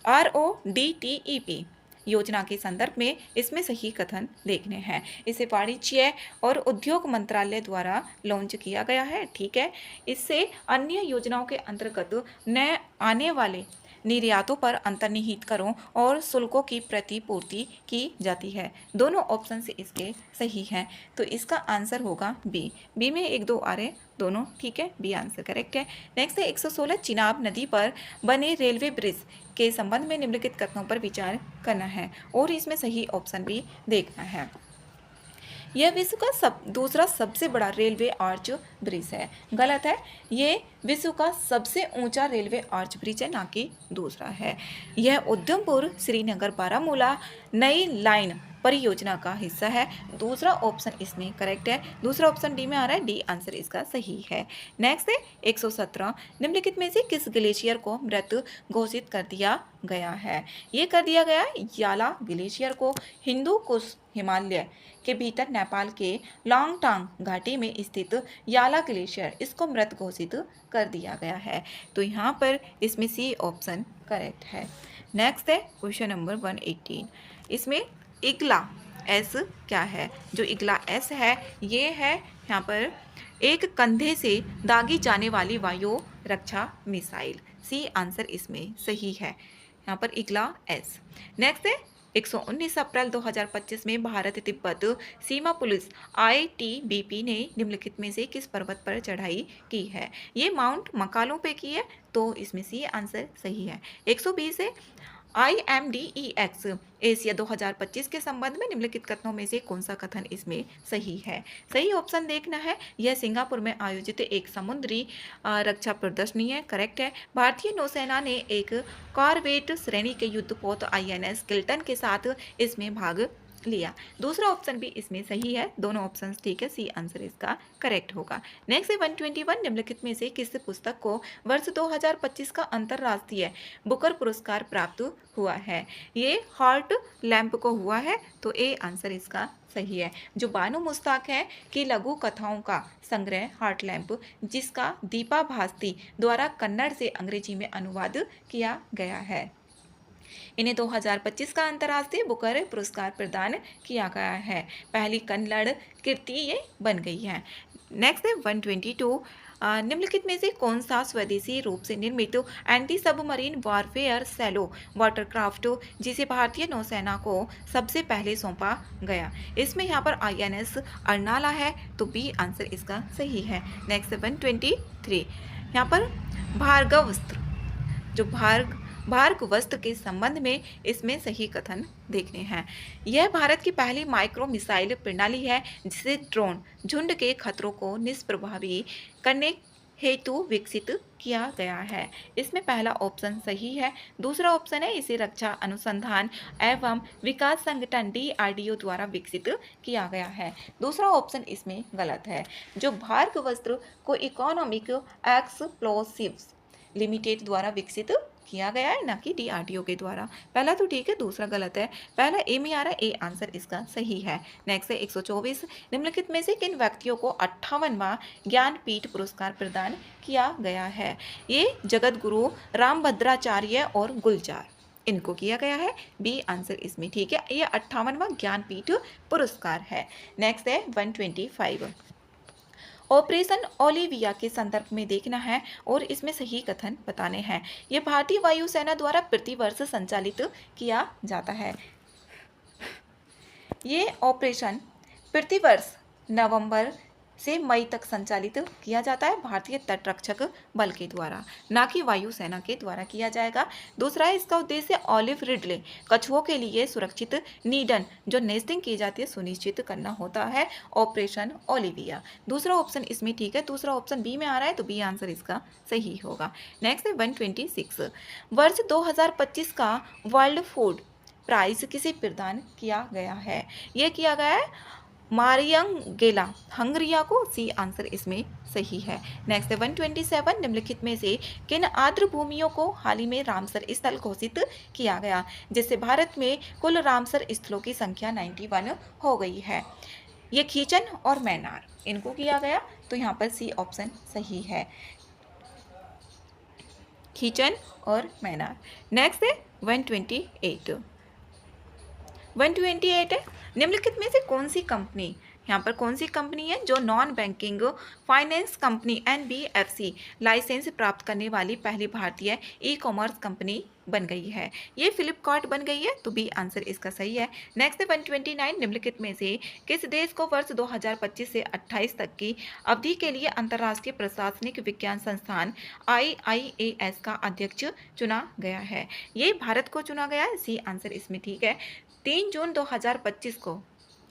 RODTEP योजना के संदर्भ में इसमें सही कथन देखने हैं। इसे वाणिज्य और उद्योग मंत्रालय द्वारा लॉन्च किया गया है, ठीक है। इससे अन्य योजनाओं के अंतर्गत नए आने वाले निर्यातों पर अंतर्निहित करों और शुल्कों की प्रतिपूर्ति की जाती है। दोनों ऑप्शन से इसके सही हैं, तो इसका आंसर होगा बी। बी में 1 2 आ रहे, दोनों ठीक है, बी आंसर करेक्ट है। नेक्स्ट है 116, चिनाब नदी पर बने रेलवे ब्रिज के संबंध में निम्नलिखित कथनों पर विचार करना है और इसमें सही ऑप्शन भी देखना है। यह विश्व का दूसरा सबसे बड़ा रेलवे आर्च ब्रिज है। गलत है, ये विश्व का सबसे ऊंचा रेलवे आर्च ब्रिज है, ना कि दूसरा है। यह उधमपुर श्रीनगर बारामूला नई लाइन परियोजना का हिस्सा है। दूसरा ऑप्शन इसमें करेक्ट है, दूसरा ऑप्शन डी में आ रहा है, डी आंसर इसका सही है। नेक्स्ट है 117, निम्नलिखित में से किस ग्लेशियर को मृत घोषित कर दिया गया है? ये कर दिया गया याला ग्लेशियर को। हिंदू कुश हिमालय के भीतर नेपाल के लांगटांग घाटी में स्थित याला ग्लेशियर, इसको मृत घोषित कर दिया गया है, तो यहाँ पर इसमें सी ऑप्शन करेक्ट है। नेक्स्ट है क्वेश्चन नंबर 118, इसमें इग्ला एस क्या है? जो इग्ला एस है, ये है यहाँ पर एक कंधे से दागी जाने वाली वायु रक्षा मिसाइल। सी आंसर इसमें सही है, यहाँ पर इग्ला एस। नेक्स्ट है 119, अप्रैल 2025 में भारत तिब्बत सीमा पुलिस ITBP ने निम्नलिखित में से किस पर्वत पर चढ़ाई की है? ये माउंट मकालों पे की है, तो इसमें सी आंसर सही है। 120 है IMDEX एशिया 2025 के संबंध में निम्नलिखित कथनों में से कौन सा कथन इसमें सही है? सही ऑप्शन देखना है। यह सिंगापुर में आयोजित एक समुद्री रक्षा प्रदर्शनी है, करेक्ट है। भारतीय नौसेना ने एक कॉर्वेट श्रेणी के युद्धपोत INS किल्टन के साथ इसमें भाग लिया। दूसरा ऑप्शन भी इसमें सही है, दोनों ऑप्शंस ठीक है, सी आंसर इसका करेक्ट होगा। नेक्स्ट है 121, निम्नलिखित में से किस पुस्तक को वर्ष 2025 का अंतर्राष्ट्रीय बुकर पुरस्कार प्राप्त हुआ है? ये हार्ट लैम्प को हुआ है, तो ए आंसर इसका सही है। जो बानू मुश्ताक है कि लघु कथाओं का संग्रह हार्ट लैम्प, जिसका दीपा भास्ती द्वारा कन्नड़ से अंग्रेजी में अनुवाद किया गया है, इन्हें 2025 का अंतर्राष्ट्रीय बुकर पुरस्कार प्रदान किया गया है। पहली कन्नड़ कृति ये बन गई है। नेक्स्ट है 122, निम्नलिखित में से कौन सा स्वदेशी रूप से निर्मित anti submarine warfare shallow watercraft जिसे भारतीय नौसेना को सबसे पहले सौंपा गया? इसमें यहाँ पर INS अर्नाला है, तो बी आंसर इसका सही है। नेक्स्ट 123, यहाँ पर भार्गवस्त्र, जो भार्गवस्त्र के संबंध में इसमें सही कथन देखने हैं। यह भारत की पहली माइक्रो मिसाइल प्रणाली है जिसे ड्रोन झुंड के खतरों को निष्प्रभावी करने हेतु विकसित किया गया है। इसमें पहला ऑप्शन सही है। दूसरा ऑप्शन है इसे रक्षा अनुसंधान एवं विकास संगठन DRDO द्वारा विकसित किया गया है। दूसरा ऑप्शन इसमें गलत है। जो भार्गवस्त्र को इकोनॉमिक एक्सप्लोसिव्स लिमिटेड द्वारा विकसित किया गया है, ना कि DRDO के द्वारा। पहला तो ठीक है, दूसरा गलत है। पहला ए में आ रहा है, ए आंसर इसका सही है। नेक्स्ट है 124, निम्नलिखित में से किन व्यक्तियों को 58वां ज्ञानपीठ पुरस्कार प्रदान किया गया है? ये जगत गुरु रामभद्राचार्य और गुलजार, इनको किया गया है। बी आंसर इसमें ठीक है, ये 58वां ज्ञानपीठ पुरस्कार है। नेक्स्ट है 125, ऑपरेशन ओलिविया के संदर्भ में देखना है और इसमें सही कथन बताने हैं। ये भारतीय वायुसेना द्वारा प्रतिवर्ष संचालित किया जाता है। ये ऑपरेशन प्रतिवर्ष नवंबर से मई तक संचालित किया जाता है भारतीय तटरक्षक बल के द्वारा, ना कि वायुसेना के द्वारा किया जाएगा। दूसरा है, इसका उद्देश्य ऑलिव रिडले कछुओं के लिए सुरक्षित निधन जो नेस्टिंग की जाती है सुनिश्चित करना होता है, ऑपरेशन ओलिविया। दूसरा ऑप्शन इसमें ठीक है, दूसरा ऑप्शन बी में आ रहा है, तो बी आंसर इसका सही होगा। नेक्स्ट है 126, वर्ष 2025 का वर्ल्ड फूड प्राइज किसे प्रदान किया गया है? यह किया गया है मारियंगेला हंगरिया को। सी आंसर इसमें सही है। नेक्स्ट है 127, निम्नलिखित में से किन आर्द्र भूमियों को हाल ही में रामसर स्थल घोषित किया गया, जिससे भारत में कुल रामसर स्थलों की संख्या 91 हो गई है? ये खीचन और मैनार, इनको किया गया, तो यहाँ पर सी ऑप्शन सही है, खीचन और मैनार। नेक्स्ट है 128, 128 है, निम्नलिखित में से कौन सी कंपनी, यहाँ पर कौन सी कंपनी है जो non banking finance company NBFC license प्राप्त करने वाली पहली भारतीय ई-कॉमर्स कंपनी बन गई है? ये फ्लिपकार्ट बन गई है, तो बी आंसर इसका सही है। नेक्स्ट है 129, निम्नलिखित में से किस देश को वर्ष 2025 से 28 तक की अवधि के लिए अंतर्राष्ट्रीय प्रशासनिक विज्ञान संस्थान IIAS का अध्यक्ष चुना गया है? ये भारत को चुना गया है, सी आंसर इसमें ठीक है। 3 जून 2025 को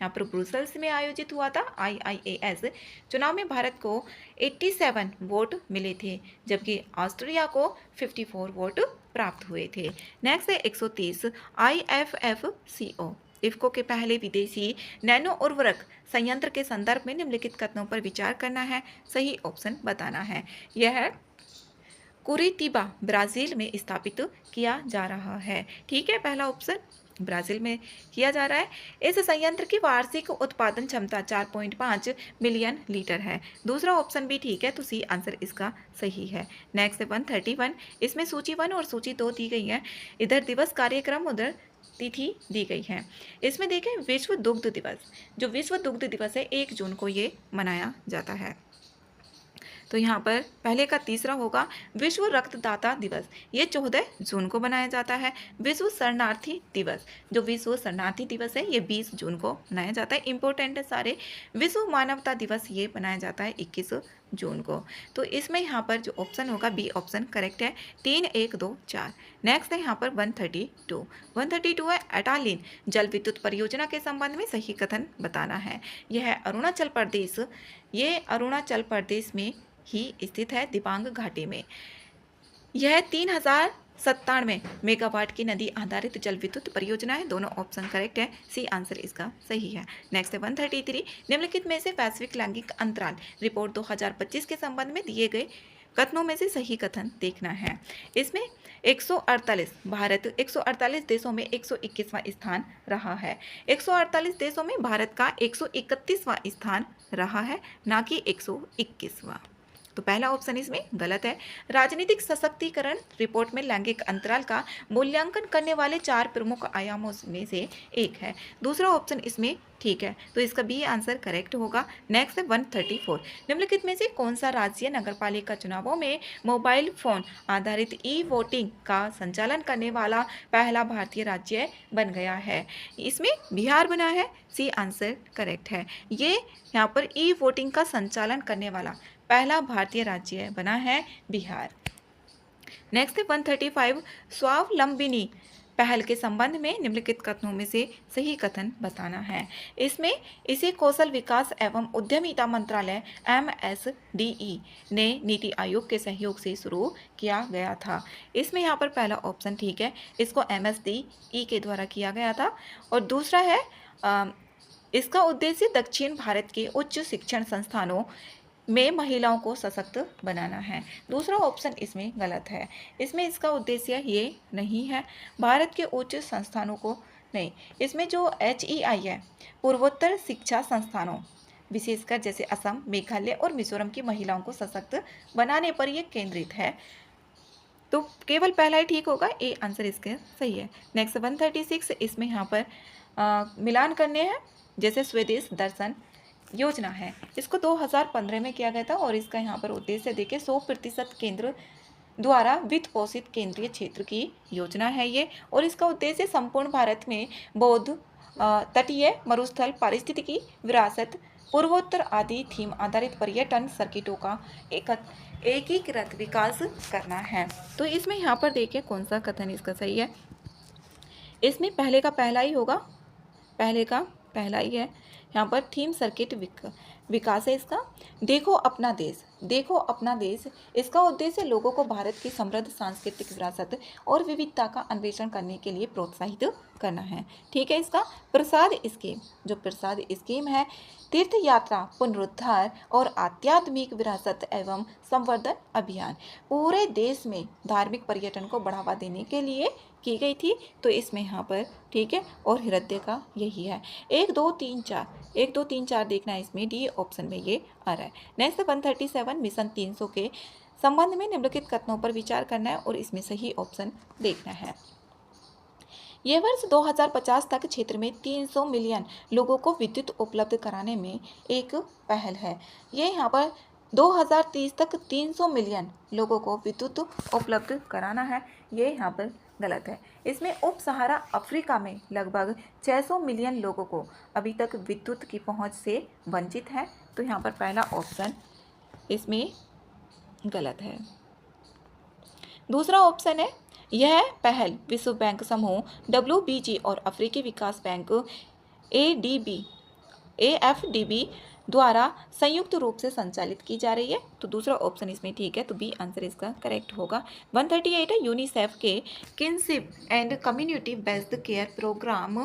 यहाँ पर ब्रुसेल्स में आयोजित हुआ था IIAS चुनाव में भारत को 87 वोट मिले थे, जबकि ऑस्ट्रेलिया को 54 वोट प्राप्त हुए थे। नेक्स्ट है 130, IFFCO इफ्को के पहले विदेशी नैनो उर्वरक संयंत्र के संदर्भ में निम्नलिखित कथनों पर विचार करना है, सही ऑप्शन बताना है। यह है कुरितिबा ब्राजील में स्थापित किया जा रहा है, ठीक है, पहला ऑप्शन ब्राजील में किया जा रहा है। इस संयंत्र की वार्षिक उत्पादन क्षमता 4.5 मिलियन लीटर है। दूसरा ऑप्शन भी ठीक है, तो सी आंसर इसका सही है। नेक्स्ट 131, इसमें सूची 1 और सूची 2 दी गई है, इधर दिवस कार्यक्रम उधर तिथि दी गई है। इसमें देखें विश्व दुग्ध दिवस, जो विश्व दुग्ध दिवस है 1 जून को ये मनाया जाता है, तो यहाँ पर पहले का तीसरा होगा विश्व रक्तदाता दिवस, ये 14 जून को मनाया जाता है। विश्व शरणार्थी दिवस, जो विश्व शरणार्थी दिवस है ये 20 जून को मनाया जाता है, इंपॉर्टेंट है सारे। विश्व मानवता दिवस ये मनाया जाता है 21 जून को, तो इसमें यहाँ पर जो ऑप्शन होगा बी ऑप्शन करेक्ट है, 3 1 2 4। नेक्स्ट है यहाँ पर 132 है एटालिन जल विद्युत परियोजना के संबंध में सही कथन बताना है। यह है अरुणाचल प्रदेश, ये अरुणाचल प्रदेश में ही स्थित है, दिबांग घाटी में। यह 3097 मेगावाट की नदी आधारित जल विद्युत परियोजना है, दोनों ऑप्शन करेक्ट है, सी आंसर इसका सही है। नेक्स्ट है 133, निम्नलिखित में से वैश्विक लैंगिक अंतराल रिपोर्ट 2025 के संबंध में दिए गए कथनों में से सही कथन देखना है। इसमें 148 भारत 148 देशों में 121वां स्थान रहा है। 148 देशों में भारत का 131वां स्थान रहा है, ना कि 121वां, तो पहला ऑप्शन इसमें गलत है। राजनीतिक सशक्तिकरण रिपोर्ट में लैंगिक अंतराल का मूल्यांकन करने वाले 4 प्रमुख आयामों में से एक है, दूसरा ऑप्शन इसमें ठीक है, तो इसका बी आंसर करेक्ट होगा। नेक्स्ट है 134, निम्नलिखित में से कौन सा राज्य नगरपालिका चुनावों में मोबाइल फोन आधारित ई वोटिंग का संचालन करने वाला पहला भारतीय राज्य बन गया है? इसमें बिहार बना है, सी आंसर करेक्ट है। ये यहाँ पर ई वोटिंग का संचालन करने वाला पहला भारतीय राज्य बना है बिहार। नेक्स्ट है 135, स्वावलंबिनी पहल के संबंध में निम्नलिखित कथनों में से सही कथन बताना है। इसमें इसे कौशल विकास एवं उद्यमिता मंत्रालय MSDE ने नीति आयोग के सहयोग से शुरू किया गया था। इसमें यहाँ पर पहला ऑप्शन ठीक है, इसको MSDE के द्वारा किया गया था, और दूसरा है इसका उद्देश्य दक्षिण भारत के उच्च शिक्षण संस्थानों में महिलाओं को सशक्त बनाना है। दूसरा ऑप्शन इसमें गलत है। इसमें इसका उद्देश्य ये नहीं है। भारत के उच्च संस्थानों को नहीं, इसमें जो HEI है, पूर्वोत्तर शिक्षा संस्थानों, विशेषकर जैसे असम, मेघालय और मिजोरम की महिलाओं को सशक्त बनाने पर यह केंद्रित है। तो केवल पहला ही ठीक होगा, ए आंसर इसका सही है। नेक्स्ट 136, इसमें यहाँ पर मिलान करने हैं। जैसे स्वदेश दर्शन योजना है, इसको 2015 में किया गया था और इसका यहाँ पर उद्देश्य देखिए 100% केंद्र द्वारा वित्त पोषित केंद्रीय क्षेत्र की योजना है ये, और इसका उद्देश्य संपूर्ण भारत में बौद्ध, तटीय, मरुस्थल, पारिस्थितिकी विरासत, पूर्वोत्तर आदि थीम आधारित पर्यटन सर्किटों का एकीकृत विकास करना है। तो इसमें यहाँ पर देखिए कौन सा कथन इसका सही है। इसमें पहले का पहला ही होगा, पहले का पहला ही है। यहाँ पर थीम सर्किट विकास है इसका। देखो अपना देश, देखो अपना देश, इसका उद्देश्य लोगों को भारत की समृद्ध सांस्कृतिक विरासत और विविधता का अन्वेषण करने के लिए प्रोत्साहित करना है। ठीक है। इसका प्रसाद स्कीम, जो प्रसाद स्कीम है, तीर्थ यात्रा पुनरुद्धार और आध्यात्मिक विरासत एवं संवर्धन अभियान पूरे देश में धार्मिक पर्यटन को बढ़ावा देने के लिए की गई थी। तो इसमें यहाँ पर ठीक है, और हृदय का यही है। 1 2 3 4, 1 2 3 4 देखना है, इसमें डी ऑप्शन में ये आ रहा है। नेक्स्ट 137, मिशन 300 के संबंध में निम्नलिखित कथनों पर विचार करना है और इसमें सही ऑप्शन देखना है। यह वर्ष 2050 तक क्षेत्र में 300 मिलियन लोगों को विद्युत उपलब्ध कराने में एक पहल है। ये यहाँ पर 2030 तक 300 मिलियन लोगों को विद्युत उपलब्ध कराना है, ये यहाँ पर गलत है। इसमें उप सहारा अफ्रीका में लगभग 600 मिलियन लोगों को अभी तक विद्युत की पहुंच से वंचित है। तो यहाँ पर पहला ऑप्शन इसमें गलत है। दूसरा ऑप्शन है, यह पहल विश्व बैंक समूह WBG और अफ्रीकी विकास बैंक AFDB द्वारा संयुक्त रूप से संचालित की जा रही है। तो दूसरा ऑप्शन इसमें ठीक है, तो बी आंसर इसका करेक्ट होगा। 138 है, यूनिसेफ के kinship and community based care programme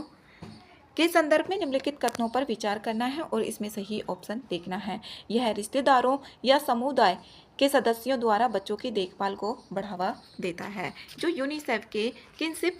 के संदर्भ में निम्नलिखित कथनों पर विचार करना है और इसमें सही ऑप्शन देखना है। यह रिश्तेदारों या समुदाय के सदस्यों द्वारा बच्चों की देखभाल को बढ़ावा देता है। जो यूनिसेफ के kinship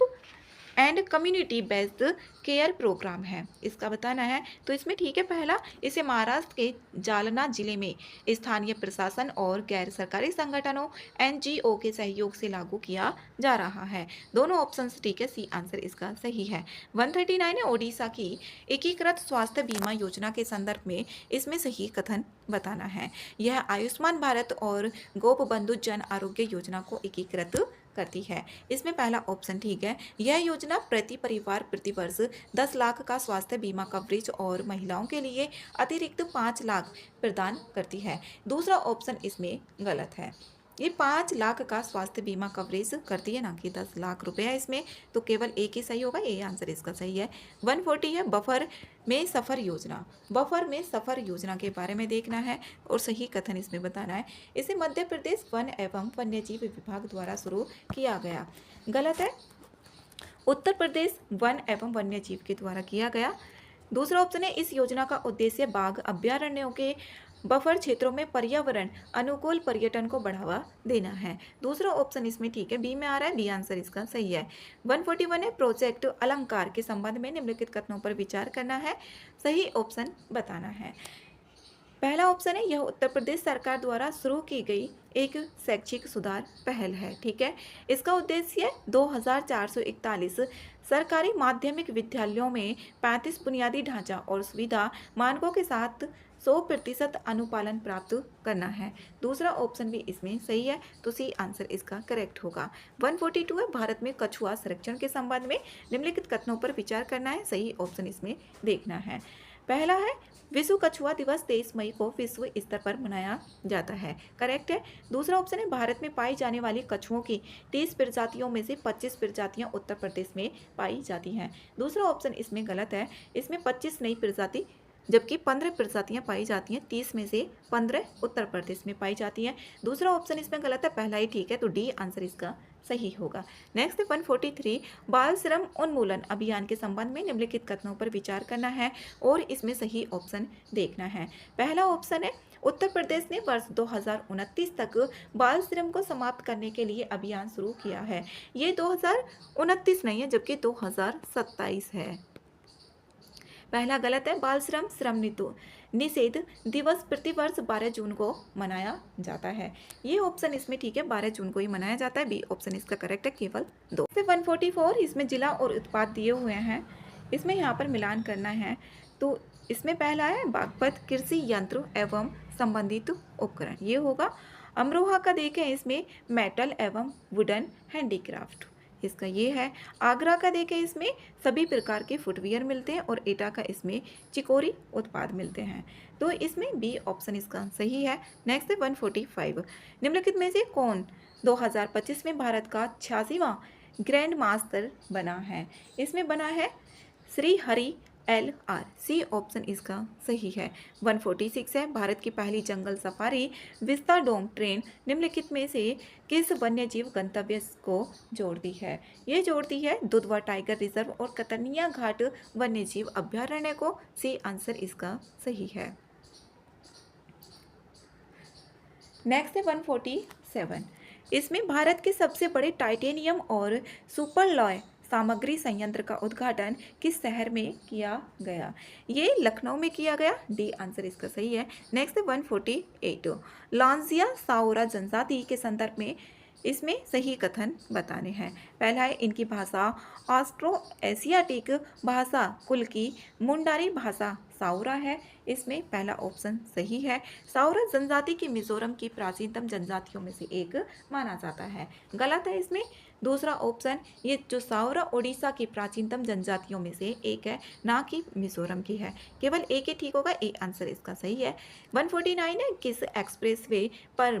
and community based care programme है, इसका बताना है। तो इसमें ठीक है पहला, इसे महाराष्ट्र के जालना जिले में स्थानीय प्रशासन और गैर सरकारी संगठनों NGO के सहयोग से लागू किया जा रहा है। दोनों ऑप्शंस ठीक है, सी आंसर इसका सही है। 139 है, ओडिशा की एकीकृत स्वास्थ्य बीमा योजना के संदर्भ में इसमें सही कथन बताना है। यह आयुष्मान भारत और गोप बंधु जन आरोग्य योजना को एकीकृत करती है। इसमें पहला ऑप्शन ठीक है। यह योजना प्रति परिवार प्रति वर्ष 10 लाख का स्वास्थ्य बीमा कवरेज और महिलाओं के लिए अतिरिक्त 5 लाख प्रदान करती है। दूसरा ऑप्शन इसमें गलत है। ये 5 लाख का स्वास्थ्य बीमा कवरेज करती है, ना कि 10 लाख रुपए है इसमें। तो केवल एक ही सही होगा, ये आंसर इसका सही है। 140 है, बफर में सफ़र योजना, बफर में सफ़र योजना के बारे में देखना है और सही कथन इसमें बताना है। इसे मध्य प्रदेश वन एवं वन्यजीव विभाग द्वारा शुरू किया गया, गलत है। उत्तर प्रदेश वन एवं वन्यजीव के द्वारा किया गया। दूसरा ऑप्शन है, इस योजना का उद्देश्य बाघ अभ्यारण्यों के बफर क्षेत्रों में पर्यावरण अनुकूल पर्यटन को बढ़ावा देना है। दूसरा ऑप्शन इसमें ठीक है, बी में आ रहा है, बी आंसर इसका सही है। 141 है, प्रोजेक्ट अलंकार के संबंध में निम्नलिखित कथनों पर विचार करना है, सही ऑप्शन बताना है। पहला ऑप्शन है, यह उत्तर प्रदेश सरकार द्वारा शुरू की गई एक शैक्षिक सुधार पहल है। ठीक है। इसका उद्देश्य 2441 सरकारी माध्यमिक विद्यालयों में 35 बुनियादी ढांचा और सुविधा मानकों के साथ 100% अनुपालन प्राप्त करना है। दूसरा ऑप्शन भी इसमें सही है, तो सी आंसर इसका करेक्ट होगा। 142 है, भारत में कछुआ संरक्षण के संबंध में निम्नलिखित कथनों पर विचार करना है, सही ऑप्शन इसमें देखना है। पहला है, विश्व कछुआ दिवस 23 मई को विश्व स्तर पर मनाया जाता है, करेक्ट है। दूसरा ऑप्शन है, भारत में पाई जाने वाली कछुओं की 30 प्रजातियों में से 25 प्रजातियां उत्तर प्रदेश में पाई जाती हैं। दूसरा ऑप्शन इसमें गलत है, इसमें 25 नई प्रजाति जबकि 15 प्रजातियां पाई जाती हैं, 30 में से 15 उत्तर प्रदेश में पाई जाती हैं। दूसरा ऑप्शन इसमें गलत है, पहला ही ठीक है, तो डी आंसर इसका सही होगा। नेक्स्ट 143, बाल श्रम उन्मूलन अभियान के संबंध में निम्नलिखित कथनों पर विचार करना है और इसमें सही ऑप्शन देखना है। पहला ऑप्शन है, उत्तर प्रदेश ने वर्ष 2029 तक बाल श्रम को समाप्त करने के लिए अभियान शुरू किया है। ये 2029 नहीं है, जबकि 2027 है। पहला गलत है। बाल श्रम श्रम निषेध दिवस प्रतिवर्ष 12 जून को मनाया जाता है। ये ऑप्शन इसमें ठीक है, 12 जून को ही मनाया जाता है। बी ऑप्शन इसका करेक्ट है, केवल 2 से 144। इसमें जिला और उत्पाद दिए हुए हैं, इसमें यहाँ पर मिलान करना है। तो इसमें पहला है बागपत कृषि यंत्र एवं संबंधित उपकरण, ये होगा। अमरोहा का देखें, इसमें मेटल एवं वुडन हैंडीक्राफ्ट, इसका ये है। आगरा का देखें, इसमें सभी प्रकार के फुटवियर मिलते हैं। और एटा का इसमें चिकोरी उत्पाद मिलते हैं। तो इसमें बी ऑप्शन इसका सही है। नेक्स्ट है 145। निम्नलिखित में से कौन 2025 में भारत का 86वां ग्रैंड मास्टर बना है? इसमें बना है Shri Hari LR, C option इसका सही है। 146 है। भारत की पहली जंगल सफारी विस्ताडोम ट्रेन निम्नलिखित में से किस वन्यजीव गंतव्य को जोड़ती है? ये जोड़ती है दुधवा टाइगर रिजर्व और कतर्निया घाट वन्यजीव अभ्यारण्य को। सी आंसर इसका सही है। नेक्स्ट है 147। इसमें भारत के सबसे बड़े टाइटेनियम और सुपरलॉय सामग्री संयंत्र का उद्घाटन किस शहर में किया गया? ये लखनऊ में किया गया। डी आंसर इसका सही है। नेक्स्ट है 148। लॉन्जिया साओरा जनजाति के संदर्भ में इसमें सही कथन बताने हैं। पहला है इनकी भाषा ऑस्ट्रो एशियाटिक भाषा कुल की मुंडारी भाषा साउरा है। इसमें पहला ऑप्शन सही है। साउरा जनजाति की मिजोरम की प्राचीनतम जनजातियों में से एक माना जाता है। गलत है इसमें दूसरा ऑप्शन। ये जो साउरा ओडिशा की प्राचीनतम जनजातियों में से एक है, ना कि मिजोरम की है। केवल एक ही ठीक होगा, ए आंसर इसका सही है। 149 है। किस एक्सप्रेसवे पर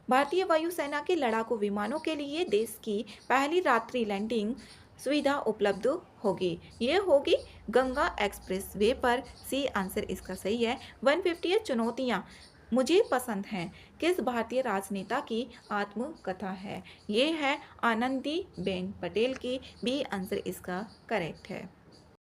भारतीय वायुसेना के लड़ाकू विमानों के लिए देश की पहली रात्रि लैंडिंग सुविधा उपलब्ध होगी? ये होगी गंगा एक्सप्रेसवे पर। सी आंसर इसका सही है। 150 चुनौतियाँ मुझे पसंद हैं किस भारतीय राजनेता की आत्मकथा है? ये है आनंदीबेन पटेल की। बी आंसर इसका करेक्ट है।